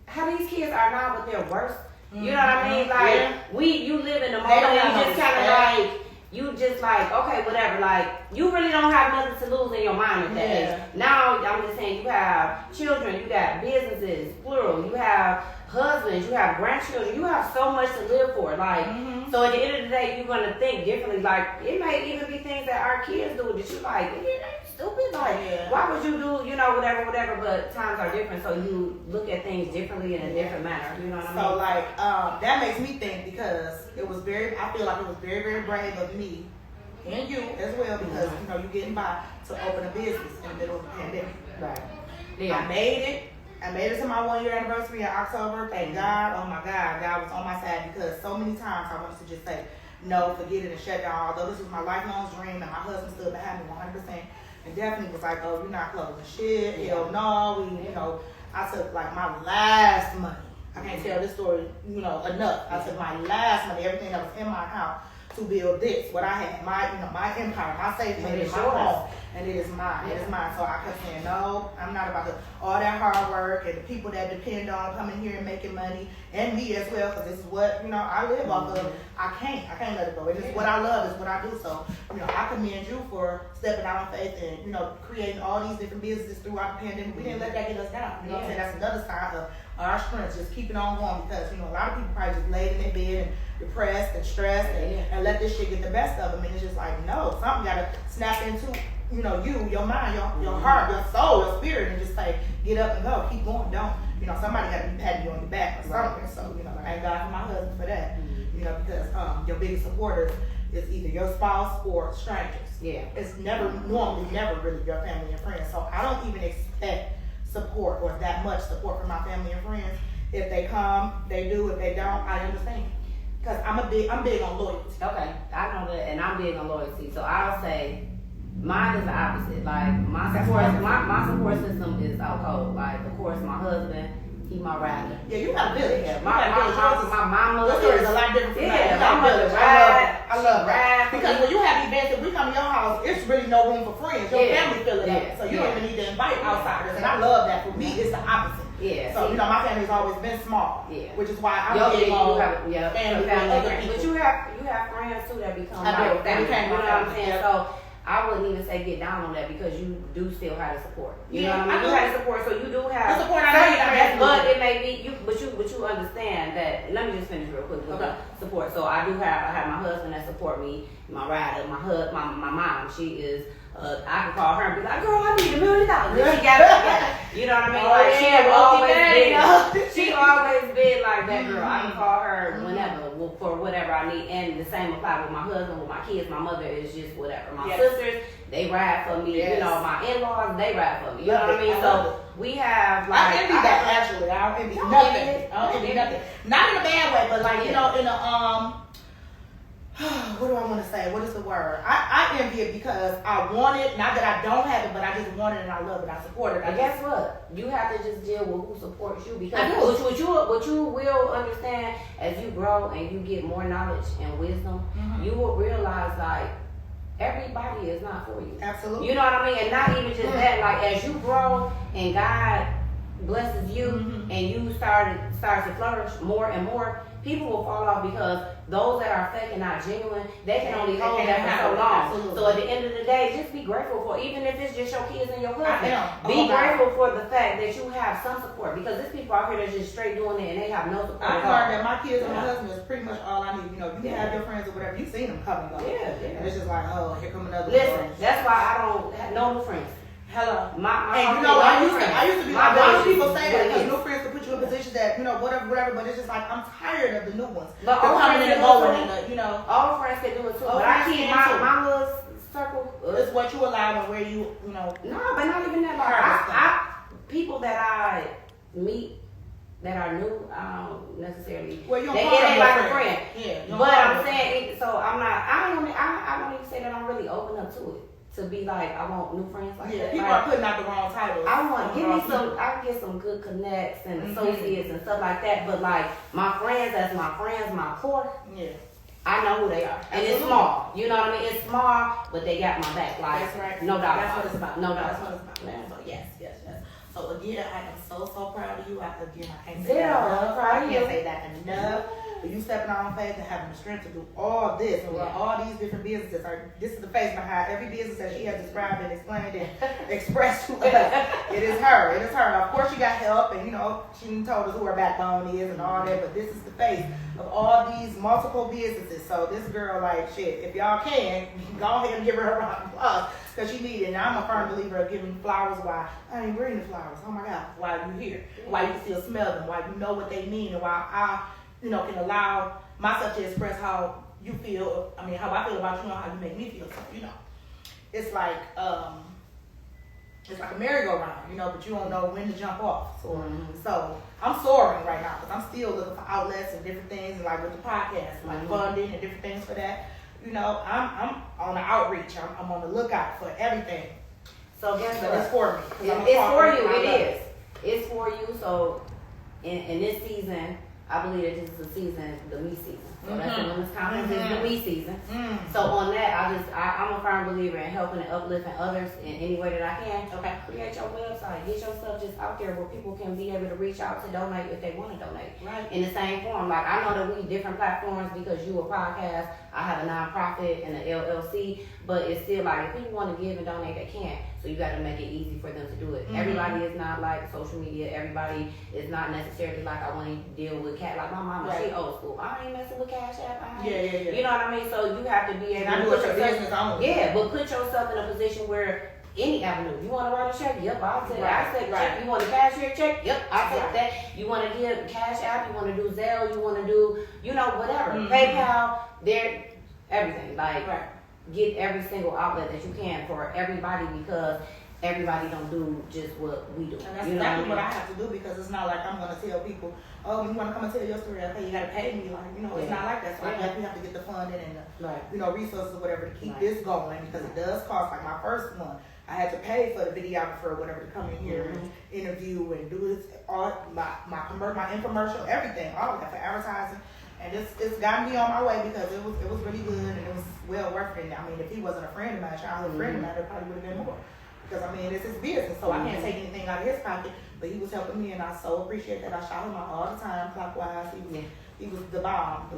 how these kids are now, but they're worse. You know what I mean? Like you live in the moment. You just kind of like. You just like, okay, whatever. Like, you really don't have nothing to lose in your mind at that age. Now, I'm just saying, you have children, you got businesses, plural. You have husbands, you have grandchildren. You have so much to live for. Like, so at the end of the day, you're going to think differently. Like, it may even be things that our kids do that you like, stupid. Like, why would you do, you know, whatever. But times are different, so you look at things differently in a different manner. You know what I mean? So, like, that makes me think because I feel like it was very, very brave of me and you as well because, you know, you're getting by to open a business in the middle of the pandemic. Right. Yeah. I made it to my 1 year anniversary in October. Thank God. Oh my God. God was on my side because so many times I wanted to just say, no, forget it and shut down. Although this was my lifelong dream and my husband stood behind me 100%. And definitely was like, oh, you're not closing shit. Hell no. You know, I took like my last money. I can't tell this story, you know, enough. I took my last money, everything that was in my account to build this, what I had, my empire, my safe haven, my home, and it is mine. It is mine. So I kept saying, no, I'm not about to all that hard work and the people that depend on coming here and making money, and me as well, because this is what, you know, I live off of. I can't let it go. And it's what I love, it's what I do. So, you know, I commend you for stepping out on faith and, you know, creating all these different businesses throughout the pandemic. We didn't let that get us down. You know what I'm saying? That's another side of our strength, just keeping on going because, you know, a lot of people probably just laid in their bed and depressed and stressed and let this shit get the best of them. And it's just like, no, something got to snap into, you know, your mind, your heart, your soul, your spirit, and just say, get up and go, keep going, don't. You know, somebody got to be patting you on your back or something. So, you know, thank God for my husband for that. You know, because your biggest supporters is either your spouse or strangers. Yeah. It's normally never really your family and friends. So I don't even expect support or that much support from my family and friends. If they come, they do. If they don't, I understand. Because I'm big on loyalty. Okay, I know that, and I'm big on loyalty. So I'll say mine is the opposite. Like my support system is out cold. Like of course my husband, he my rider. Yeah, you got a village. My mama. Your story is a lot different from mine. My mother ride. I I love that. Right. Because when you have events, if we come to your house, it's really no room for friends. Your family fill it up. So you don't even need to invite outsiders. And I love that. For me, it's the opposite. Yeah. So, you know, my family's always been small. Yeah. Which is why I'm family with other friends. people. But you have friends too that become I do. like family. They became You know my what I'm family. saying? Yep. So I wouldn't even say get down on that because you do still have the support. You know what I mean? I You do. have the support, so you do have The support I certain need, I friends, but definitely it may be you. But you understand that. Let me just finish real quick with Okay. the support. So I have my husband that support me, my rider, my mom. She is. I can call her and be like, girl, I need $1 million. She got it together. You know what I mean? Oh, Like yeah, she always been like that girl. I can call her whenever for whatever I need. And the same apply with my husband, with my kids. My mother is just whatever. My sisters, they ride for me. Yes. You know, my in-laws, they ride for me. You know what I mean? So we have like I envy that actually. I don't envy nothing. I don't envy nothing. Not in a bad way, but like, you know, in a what do I want to say? What is the word? I envy it because I want it. Not that I don't have it, but I just want it and I love it. I support it. And guess what? You have to just deal with who supports you because I do. what you will understand as you grow and you get more knowledge and wisdom, you will realize like everybody is not for you. Absolutely. You know what I mean? And not even just that. Like as you grow and God blesses you and you start to flourish more and more, people will fall off because those that are fake and not genuine, they can only hold that for so long. Absolutely. So at the end of the day, just be grateful for, even if it's just your kids and your husband, I be grateful for the fact that you have some support because there's people out here that's just straight doing it and they have no support. I learned that my kids and my husband is pretty much all I need. You know, you have your friends or whatever, you've seen them come and go. Yeah. And it's just like, oh, here come another Listen, one. that's why I don't have no new friends. Hello. My And you know, I used to be like, why do people say that? Because Because new friends can put you in positions that, you know, whatever, but it's just like, I'm tired of the new ones. But They're all coming friends in and can do going it. and, you know. All friends can do it too. All But I friends keep can too. my little circle. It's what you allow and where you know. No, but not even that. Like, I people that I meet that are new, I don't necessarily. Well, you don't they call them ain't your like a friend. friend. Yeah. you don't But call I'm them saying, so I'm not. I don't even say that I'm really open up to it. To be like, I want new friends like that. People like, are putting out the wrong titles. I want give me some. I can get some good connects and associates and stuff like that. But like my friends, as my friends, my core. Yeah. I know who they are, and it's small. You know what I mean? It's small, but they got my back. Like That's right. no doubt. That's what it's about. No doubt. That's what it's about. So yes. So again, I am so proud of you. I can't say Zero, that enough. proud I of can't you. say that enough. For you stepping out on faith and having the strength to do all this and run all these different businesses. This is the face behind every business that she has described and explained and expressed to us. It is her. It is her. Of course, she got help, and you know she told us who her backbone is and all that. But this is the face of all these multiple businesses. So this girl, like shit, if y'all can, go ahead and give her a round of applause because she needs it. And I'm a firm believer of giving flowers while I ain't bringing the flowers. Oh my God, while you here, while you can still smell them, while you know what they mean, and while I, you know, can allow myself to express how you feel. I mean, how I feel about you and how you make me feel. So you know, it's like a merry-go-round, you know, but you don't know when to jump off. So I'm soaring right now because I'm still looking for outlets and different things, and like with the podcast, like funding and different things for that. You know, I'm on the outreach. I'm on the lookout for everything. So guess what? It's for me. It's for you. It is. It's for you. So in this season, I believe that this is the season, the me season. So that's the women's conference is the me season. So on that, I'm a firm believer in helping and uplifting others in any way that I can. Okay. Create your website, get your stuff just out there where people can be able to reach out to donate if they want to donate. Right. In the same form, like I know that we different platforms because you a podcast, I have a nonprofit and an LLC, but it's still like if people want to give and donate, they can. So you got to make it easy for them to do it. Everybody is not like social media. Everybody is not necessarily like I want to deal with cat. Like my mama, she old school. I ain't messing with Cash App. Yeah. You know what I mean? So you have to be able And I to do put it for yourself. business only. Yeah, but put yourself in a position where any avenue. You want to write a check? Yep, I'll take I accept check. You want to cashier check? Yep, I'll take that. You want to give Cash App? You want to do Zelle? You want to do, you know, whatever. PayPal, they're everything. Like, get every single outlet that you can for everybody because everybody don't do just what we do. And that's you know exactly what I mean? have to do because it's not like I'm going to tell people, oh, you want to come and tell your story, okay, you got to pay me. Like, you know, it's not like that. So I definitely have to get the funding and the, you know, resources or whatever to keep this going because it does cost. Like my first one, I had to pay for the videographer or whatever to come in here and interview and do his art, my infomercial, everything, all of that for advertising. And it's gotten me on my way because it was really good and it was well worth it. I mean, if he wasn't a friend of mine, a childhood friend of mine, it probably would have been more. Because I mean, it's his business, so I can't take anything out of his pocket. But he was helping me, and I so appreciate that. I shout him out all the time, clockwise. He was the bomb.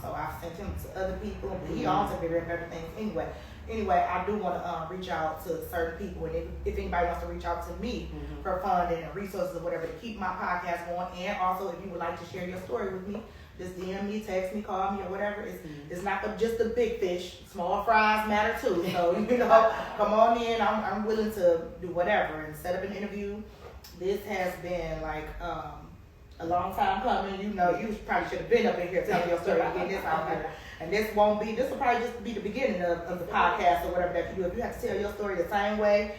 So I sent him to other people, but he also did everything anyway. I do want to reach out to certain people, and if anybody wants to reach out to me for funding and resources or whatever to keep my podcast going, and also if you would like to share your story with me, just DM me, text me, call me, or whatever. It's not just the big fish. Small fries matter too. So come on in. I'm willing to do whatever and set up an interview. This has been like a long time coming. You probably should have been up in here telling your story and getting this out here. And this will probably just be the beginning of the podcast or whatever that you do. If you have to tell your story the same way,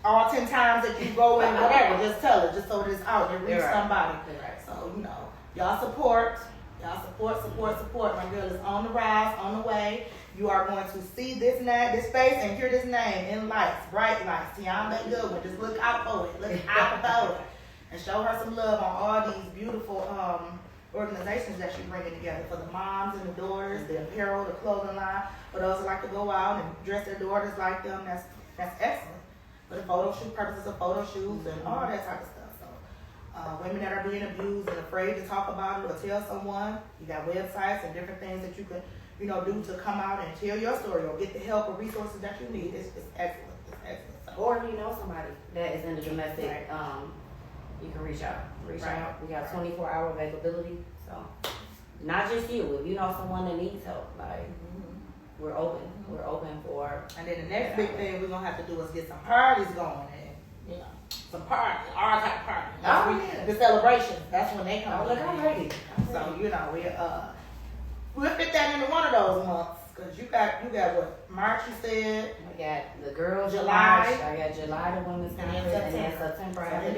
all 10 times that you go in, whatever, just tell it, just so that it's out and reach somebody. So, y'all support. My girl is on the rise, on the way. You are going to see this face and hear this name in lights, bright lights. Tiombe Goodwin. Just look out for it. And show her some love on all these beautiful organizations that she's bringing together for the moms and the daughters, the apparel, the clothing line. For those that like to go out and dress their daughters like them, that's excellent. For the purposes of photo shoots and all that type of stuff. Women that are being abused and afraid to talk about it or tell someone, you got websites and different things that you can, do to come out and tell your story or get the help or resources that you need. It's excellent. So, or if you know somebody that is in the domestic, you can reach out. Out. We got 24-hour availability. So not just you. If you know someone that needs help, we're open. We're open for. And then the next big thing we're gonna have to do is get some parties going and some parties, our type of parties. The celebrations. That's when they come. Look, I'm ready. So we'll fit that into one of those months. Cause you got what? March, you said. I got the girls July. March. I got July, the women's conference, and then September. So in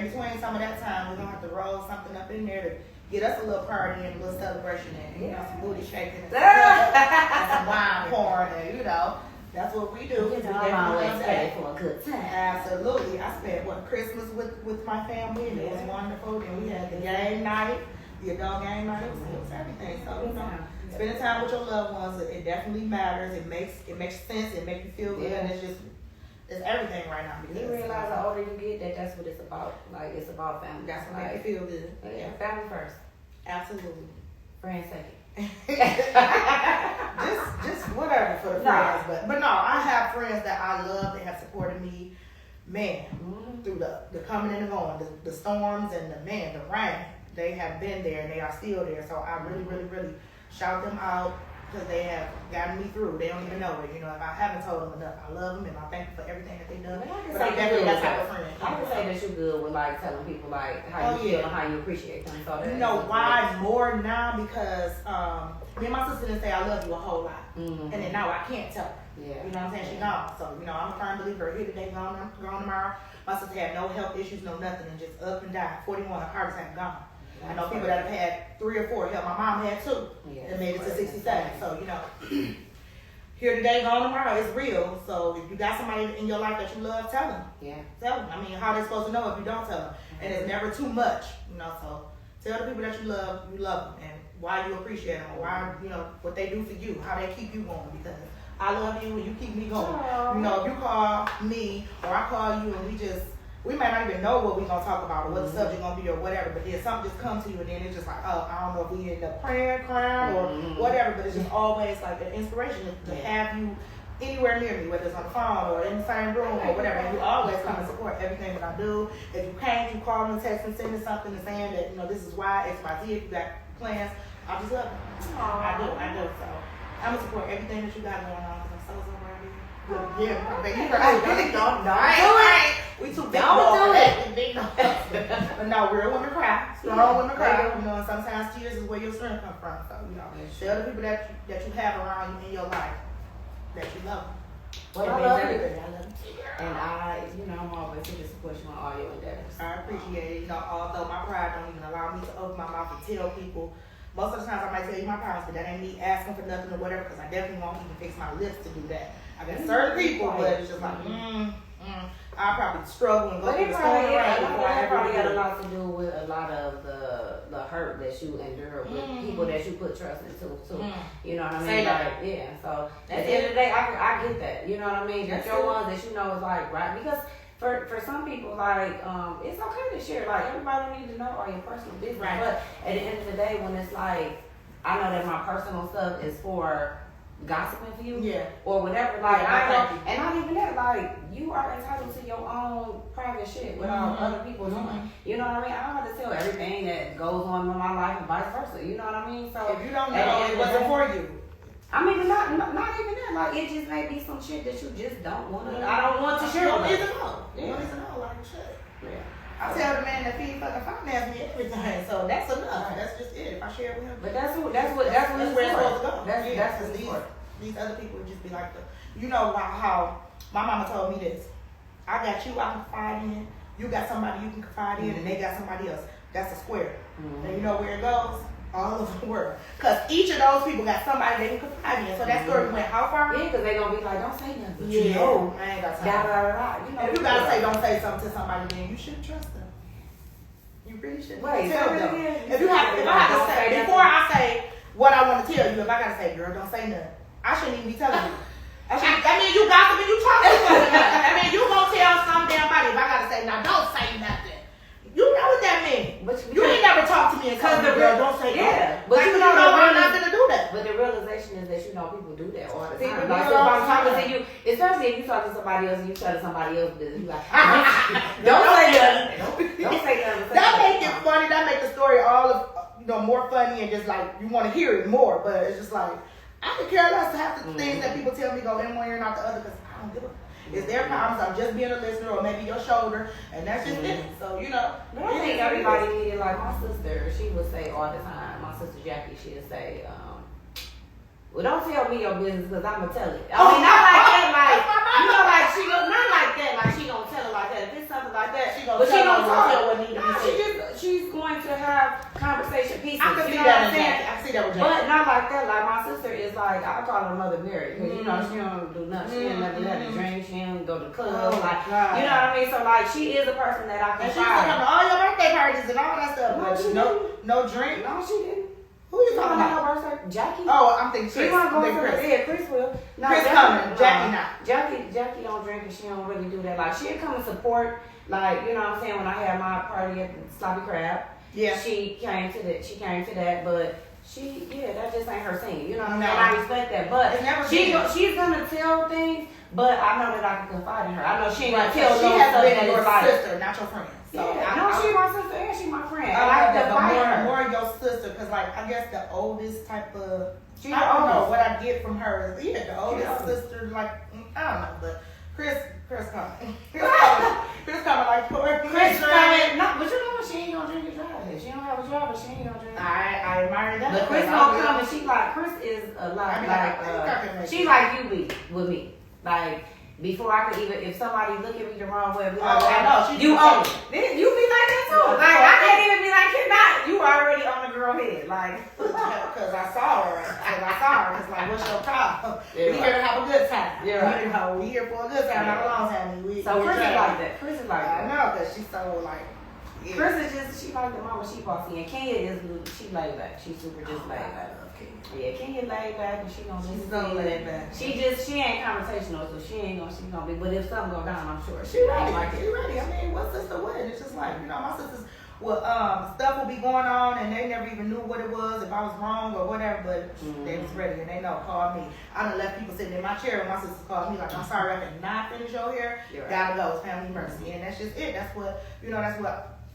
between some of that time, we're gonna have to roll something up in there to get us a little party and a little celebration and some booty shaking and some wine pouring and that's what we do. I'm always ready for a good time. Absolutely. I spent Christmas with my family and it was wonderful. Then we had the game night, the adult game night. It was everything. So spending time with your loved ones, it definitely matters. It makes sense. It makes you feel good. And it's everything right now. Because you realize the older you get, that's what it's about. Like, it's about family. That's what makes you feel good. Yeah, family first. Absolutely. Friends second. just whatever for the friends. But no, I have friends that I love. They have supported me, through the coming and the going, the storms and the rain. They have been there and they are still there. So I really, really, really shout them out because they have gotten me through. They don't even know it. If I haven't told them enough, I love them and I'm thankful for everything that they've done. But I'm definitely that type of friend. I would say that you're good with telling people how you feel and how you appreciate them. So you know why more now? Because me and my sister didn't say I love you a whole lot, and then now I can't tell her. Yeah. You know what I'm saying? She gone. So I'm a firm believer. Here today, gone tomorrow. My sister had no health issues, no nothing, and just up and down. 41, a heart attack, gone. I know people that have had 3 or 4. Hell, my mom had 2 and made it to 67. So, here today, gone tomorrow. It's real. So, if you got somebody in your life that you love, tell them. Yeah. Tell them. I mean, how are they supposed to know if you don't tell them? And it's never too much, So, tell the people that you love them, and why you appreciate them, or why, what they do for you, how they keep you going. Because I love you and you keep me going. If you call me or I call you and we might not even know what we're going to talk about or what the subject going to be or whatever, but then something just comes to you and then it's just like, oh, I don't know if we end up praying, crying, or whatever, but it's just always like an inspiration to have you anywhere near me, whether it's on the phone or in the same room or whatever, and you always come and support everything that I do. If you can't, you call me, text me, send me something and saying that, this is why, X, Y, Z, if you got plans, I just love you. I do. So I'm going to support everything that you got going on. I'm so ready. Yeah, baby, you right. Don't do it. We too big for that. But no, real women cry. Strong women cry. And sometimes tears is where your strength comes from. So, tell the people that you have around you in your life that you love them. Well, I love everything. I love them. And I'm always here to support you on all your endeavors. I appreciate it. Although my pride don't even allow me to open my mouth and tell people. Most of the times I might tell you my problems, but that ain't me asking for nothing or whatever, because I definitely won't even fix my lips to do that. I got certain people, but it's just like, I probably struggle and go But through it the probably, storm yeah, before I that ever probably do got a it. lot to do with a lot of the hurt that you endure with people that you put trust into too. You know what I mean? Say that. Like, yeah. So That's at the end it. of the day, I get that. You know what I mean? That's Your it. ones that you know is like right because for some people like it's okay to share. Like everybody don't need to know all your personal business. Right. But at the end of the day, when it's like I know that my personal stuff is for gossiping for you Yeah. or whatever, like Yeah, I thank know, you. and not even that, like you are entitled to your own private shit without other people doing. You know what I mean? I don't have to tell everything that goes on in my life and vice versa. You know what I mean? So If you don't at the know, end it of the wasn't day- for you. I mean, not even that. Like it just may be some shit that you just don't want to. I don't want to You share. don't with need others. to know. You Yeah. don't need to know like shit. Yeah. I tell the man that he fucking finance me everything, so that's enough. That's just it. If I share with him, But that's what that's it's where it's for. supposed to go. That's Yeah, what 'cause it's for. these other people would just be like you know how my mama told me this. I got you I can confide in. You got somebody you can confide in, and they got somebody else. That's a square. And you know where it goes? All over the world. Because each of those people got somebody they can confide in. So that story went how far? Yeah, because they gonna be like, don't say nothing. But Yeah. you know, I ain't got da time. da da da. You know, If you gotta say don't say something to somebody, then you shouldn't trust them. You really shouldn't. Wait, Tell say that them. again. If I have Don't to say say nothing. before I say what I want to tell you, if I gotta say, girl, don't say nothing. I shouldn't even be telling you. I mean, you gossiping, you talking about it. I mean, you gonna tell some damn body if I gotta say, now don't say nothing. You know what that means. But You ain't never talked to me and told me, girl, don't say yeah, nothing. but Like, you you know know the I'm not gonna do that. But the realization is that you know people do that all the See, time. we Like do it so if all I'm the talking time. to you, especially if you talk to somebody else and you tell somebody else business, you like, don't say nothing. Don't say nothing. That make it funny. That make the story all of more funny and just like you want to hear it more. But it's just like I could care less to have the things that people tell me go in one ear and out the other because I don't give a. It's their problems. I'm just being a listener or maybe your shoulder, and that's just it. So you know. But I think everybody needed, like my sister, she would say all the time, my sister Jackie, she would say, well, don't tell me your business because I'm going to tell it. I mean, not like that, like, you know, like, she gonna, not like that, like, she going to tell it like that. If it's something like that, She gonna but she tell going to her talk. what need to be No, said. she's going to have conversation pieces. I can see you know that what I'm in saying? Jackie. I can see that with Jackie. But not like that. Like my sister is like, I call her Mother Mary because you know she don't do nothing. She ain't never had a drink. She don't go to clubs. Like God. you know what I mean. So like she is a person that I And can she used to come to find. all your birthday parties and all that stuff. No, but she no drink. No, she didn't. Who you She talking don't have about? no birthday. Jackie. Oh, I'm thinking She Chris. wanna I'm go thinking to Chris. yeah, Chris will. No, Chris coming, Jackie not. Jackie don't drink and she don't really do that. Like she'll come and support. Like you know what I'm saying when I had my party at the Sloppy Crab. Yeah. She came to that, but that just ain't her thing. You know what I mean? No. And I respect that, but It's never she's gonna tell things, but I know that I can confide in her. I know she ain't gonna Right, tell she no has stuff been that your is like. sister, not your friend. So She my sister and she my friend. I And like I that, confide in her. but more your sister, because like I guess the oldest type of She's I don't the know oldest. what I get from her is the oldest She's the sister, like I don't know, but Chris coming. Chris coming like Chris coming. No, but you know what? She ain't gonna drink and drive. She don't have a driver. She ain't gonna drink. I admire that. But Chris because gonna I come will- and she like Chris is a lot I mean, like I can make she it. like you be with me. Like before I could even if somebody look at me the wrong way, be like, Oh, I know. She you do own that. it. Then you be like that too. Yeah, Like I so- can't even be like cannot. You already on the girl head. Like Because I saw her. It's like, what's your problem? Yeah, We here to have a good time. Yeah, right. You know, we here for a good time, not a long time. so Chris is like that. Chris is like I that. know, because she's so like. Yeah. Chris is just she like the mama she bossy and Kenya is she laid back. She's super just laid back. Yeah, Kenya laid back and she gonna She's listen so to you. laid back. She ain't conversational, so she's gonna be. But if something go down, I'm sure She ready. like She ready. I mean, what sister wouldn't? It's just like, my sisters stuff will be going on and they never even knew what it was, if I was wrong or whatever, but they was ready and they know, call me. I done left people sitting in my chair and my sisters called me like, I'm sorry, I cannot finish your hair. Right. Gotta go. It's family mercy. And that's just it. That's what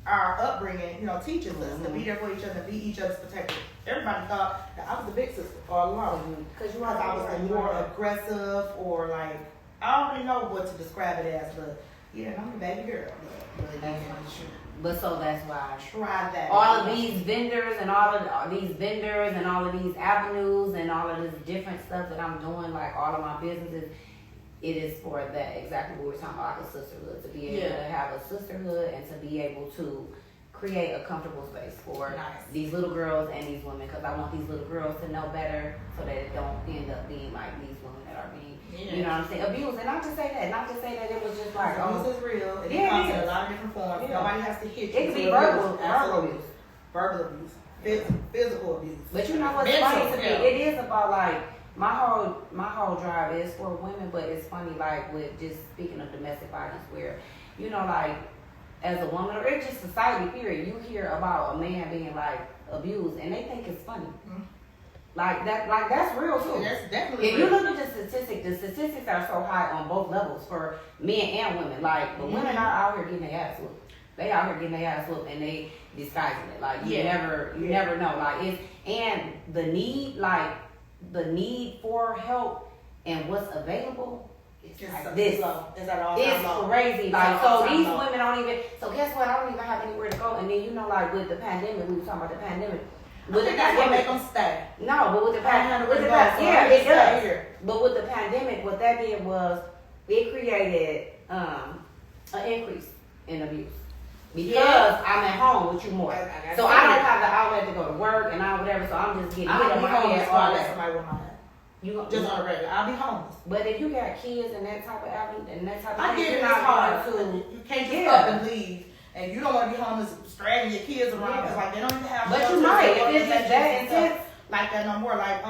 our upbringing, teaches us to be there for each other, be each other's protector. Everybody thought that I was the big sister all along. Because I was like more aggressive or like, I don't really know what to describe it as, but yeah, I'm the baby girl. But so that's why Try that. all of these vendors and all of these avenues and all of this different stuff that I'm doing, like all of my businesses, it is for that exactly what we're talking about, like a sisterhood, to be able to have a sisterhood and to be able to create a comfortable space for Nice. these little girls and these women, because I want these little girls to know better so that it don't end up being like these women that are being, you know what I'm saying, abused. And not to say that it was just like, Abuse is real. It Yeah, comes it in a is. lot of different forms. Yeah. Nobody has to hit you. it could to be abuse. verbal Absolutely. abuse. Verbal abuse. Physical abuse. But you know what's Mental, funny to me? yeah. It is about like my whole drive is for women, but it's funny like with just speaking of domestic violence, where you know like as a woman or it's just society period, you hear about a man being like abused and they think it's funny. Mhm. Like that's real too. That's definitely If you real. look at the statistics are so high on both levels for men and women. Like the women are out here getting their ass whooped. They out here getting their ass whooped and they disguising it. Like you never know. Like it's and the need for help and what's available is like this. Low. Is that all It's low? crazy. Like It's so all these low. women don't even so guess what? I don't even have anywhere to go. And then you know like with the pandemic, we were talking about the pandemic. I think that's what make them stay. No, but with the pandemic, Yeah, it does. Here. But with the pandemic, what that did was it created an increase in abuse because I'm at home with you more. So I don't have the outlet to go to work and all whatever. So I'm just getting hit I'll on be my homeless head while all I let day. somebody with my head. You gonna, Just on a regular. I'll be homeless. but if you got kids and that type of avenue and that type of I thing, get it. you're It's not hard. going to. You can't just Yeah. up and leave. And you don't want to be homeless, dragging your kids around because like they don't even have. But you shelters might or if it's just that organizations and stuff intense. like that no more. Like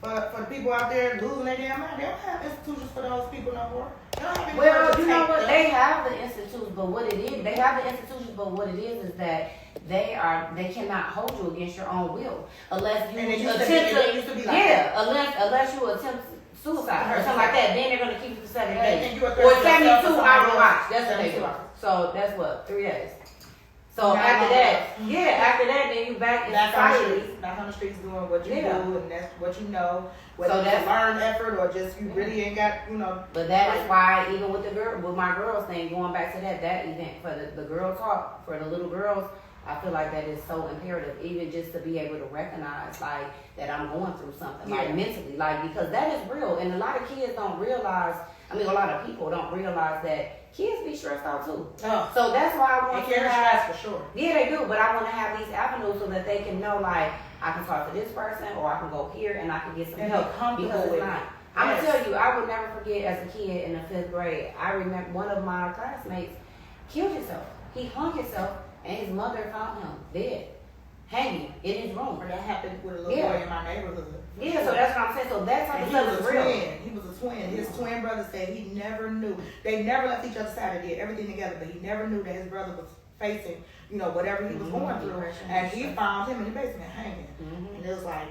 for the people out there losing their damn mind, they don't have institutions for those people no more. They don't have anywhere Well, to you know take what? them. They have the institutes, but what it is, they have the institutions, but what it is that they cannot hold you against your own will unless you And it used attempt to be- it used to be like unless you attempt suicide or something like that, then they're gonna keep you for 7 And days you are or 30 72 yourself hour or watch. That's what they 72 do. hours. So that's what 3 days. So Not after long that, enough. after that, then you back in That's on the society. streets. That's on the streets doing what you Yeah. do, and that's what you know. Whether So it's a that's- learned effort or just you really ain't got, But that is why even with my girls thing, going back to that event for the girl talk for the little girls, I feel like that is so imperative, even just to be able to recognize like that I'm going through something, like Yeah. mentally, like because that is real, and a lot of kids don't realize. I mean, a lot of people don't realize that kids be stressed out too. Oh, So that's why I they want to carry have. stress for sure. Yeah, they do, but I want to have these avenues so that they can know, like, I can talk to this person, or I can go here and I can get some And be help. comfortable Because with it's it. not. I'm Yes. gonna tell you, I would never forget as a kid in the 5th grade. I remember one of my classmates killed himself. He hung himself, and his mother found him dead, hanging in his room. Or that happened with a little Yeah. boy in my neighborhood. Yeah, so that's what I'm saying. So that type And of he stuff was is a real. twin. He was a twin. His twin brother said he never knew. They never left each other's side. They did everything together, but he never knew that his brother was facing, whatever he was going through. Depression. And he found him in the basement hanging. Mhm. And it was like,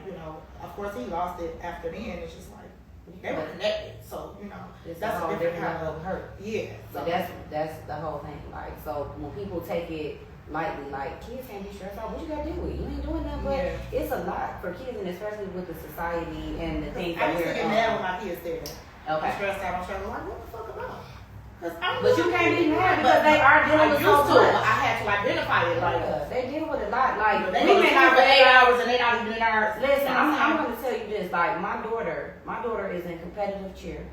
of course he lost it after then. It's just like they were connected. So, It's that's a a whole different different kind level of of hurt. yeah. So that's the whole thing. Like, so when people take it lightly, like kids can't be stressed out. What you gotta do with it? You ain't doing nothing, but Yeah. it's a lot for kids, and especially with the society and the things I that used to we're get mad when my kids said that. I'm Okay. stressed out. I'm stressed. Like, what the fuck about? But you can't be mad because they are dealing with so I used to. much. I had to identify it. Like, Yeah, they deal with a lot. Like they we go to may school not for 8 relate. hours and they not even in our. Listen, I'm going to tell you this. Like my daughter is in competitive cheer,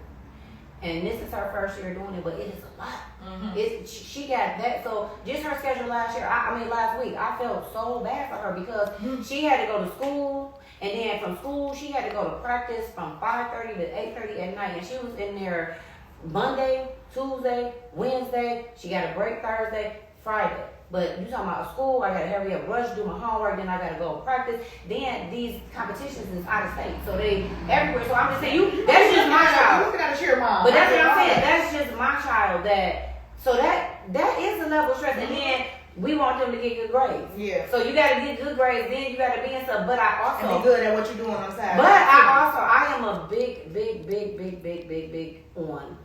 and this is her first year doing it, but it is a lot. Mhm. She got that. So just her schedule last week, I felt so bad for her because she had to go to school, and then from school she had to go to practice from 5:30 to 8:30 at night, and she was in there Monday, Tuesday, Wednesday. She got a break Thursday, Friday. But you talking about school, I gotta hurry up, rush, do my homework, then I gotta go practice. Then these competitions is out of state, so they everywhere. So I'm just saying, that's just my child. Looking at a cheer mom. But that's what I'm saying. That's just my child. That is a level of stress, and then we want them to get good grades. Yeah. So you gotta get good grades, then you gotta be in stuff. But I And also, be good at what you're doing on the side. I am a big on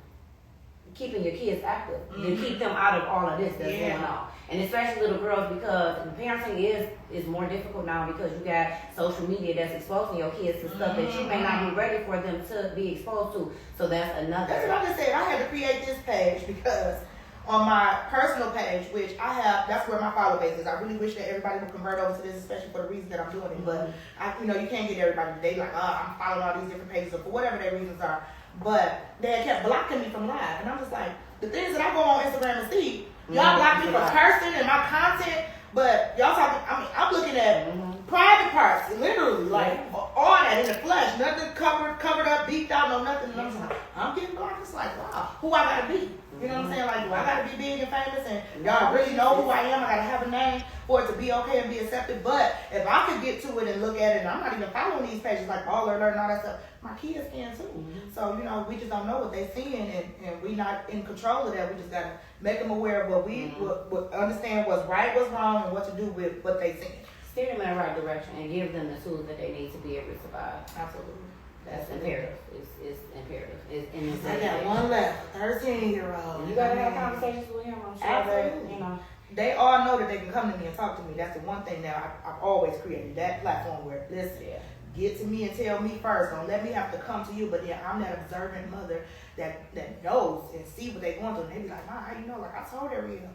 keeping your kids active to keep them out of all of this that's going on, and especially little girls, because parenting is more difficult now because you got social media that's exposing your kids to stuff that you may not be ready for them to be exposed to. So that's another. That's what I just said. I had to create this page because on my personal page, which I have, that's where my follow base is. I really wish that everybody would convert over to this, especially for the reason that I'm doing it. But you can't get everybody. They like, I'm following all these different pages, or for whatever their reasons are. But they had kept blocking me from live, and I'm just like, the things that I go on Instagram and see, y'all block me from cursing and my content, but who I gotta be. You know what I'm saying? Like, do I gotta be big and famous and y'all really know who I am? I gotta have a name for it to be okay and be accepted. But if I could get to it and look at it, and I'm not even following these pages like Baller Alert and all that stuff, my kids can too. So, you know, we just don't know what they're seeing, and we not in control of that. We just gotta make them aware of what we what understand what's right, what's wrong, and what to do with what they seeing. Steer them in the right direction and give them the tools that they need to be able to survive. Absolutely. That's imperative. It's imperative. It's I got one left, 13-year-old. You gotta have conversations with him. I'm sure Absolutely. that, you know. They all know that they can come to me and talk to me. That's the one thing that I've always created, that platform where, listen, get to me and tell me first. Don't let me have to come to you. But then I'm that observant mother that knows and see what they're going through. And they be like, Ma, how you know? Like, I told Ariel,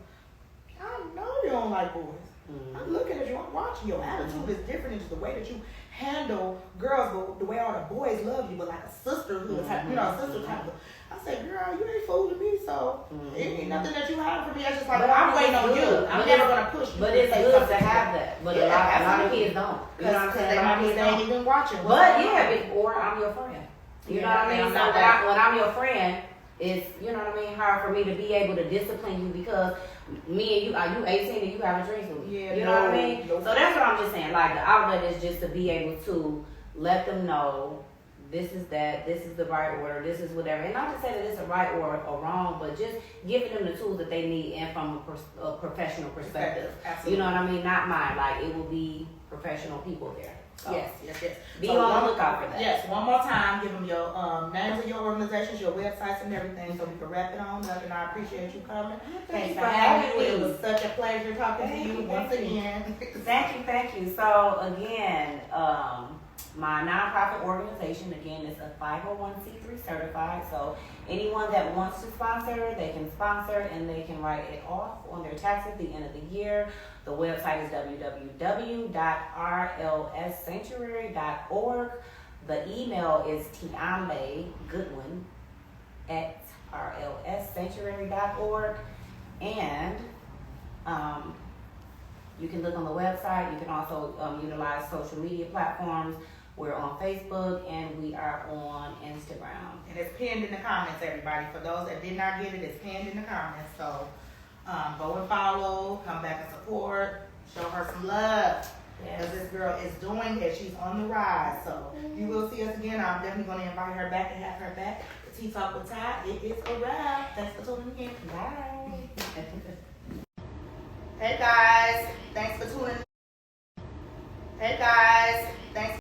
I know you don't like boys. I'm looking at you, I'm watching. Your attitude is different. It's the way that you handle girls, but the way all the boys love you, but like a sisterhood type, you know, a sister type of. I said, girl, you ain't fooling me, so it ain't nothing that you hide from me. It's just like, I'm waiting on you. I'm never gonna push you. But it's good to have that. But a lot of kids don't. You know what I'm saying? They ain't even watching. But or I'm your friend. You know what I mean? So when I'm your friend, it's, you know what I mean, hard for me to be able to discipline you because me and you, are you 18 and you having drinks with me? Yeah, you know what I mean? So that's what I'm just saying. Like, the outlet is just to be able to let them know this is that, this is the right order, this is whatever. And not to say that it's a right or wrong, but just giving them the tools that they need and from a professional perspective. Absolutely. You know what I mean? Not mine. Like, it will be professional people there. So Yes. Be on the lookout for that. Yes, one more time, give them your names of your organizations, your websites, and everything, so we can wrap it on up. And I appreciate you coming. Thanks for having me. It was such a pleasure talking to you once again. Thank you. So again, my nonprofit organization, again, is a 501c3 certified. So anyone that wants to sponsor, they can sponsor and they can write it off on their taxes at the end of the year. The website is www.rlssanctuary.org. The email is tiombe Goodwin at rlssanctuary.org. And you can look on the website. You can also utilize social media platforms. We're on Facebook and we are on Instagram. And it's pinned in the comments, everybody. For those that did not get it, it's pinned in the comments. So go and follow, come back and support, show her some love. Because this girl is doing it. She's on the rise. So you will see us again. I'm definitely going to invite her back and have her back. The Tea Talk with Ty, it is a wrap. Thanks for tuning in. Bye. Hey guys, thanks for tuning in. Hey guys.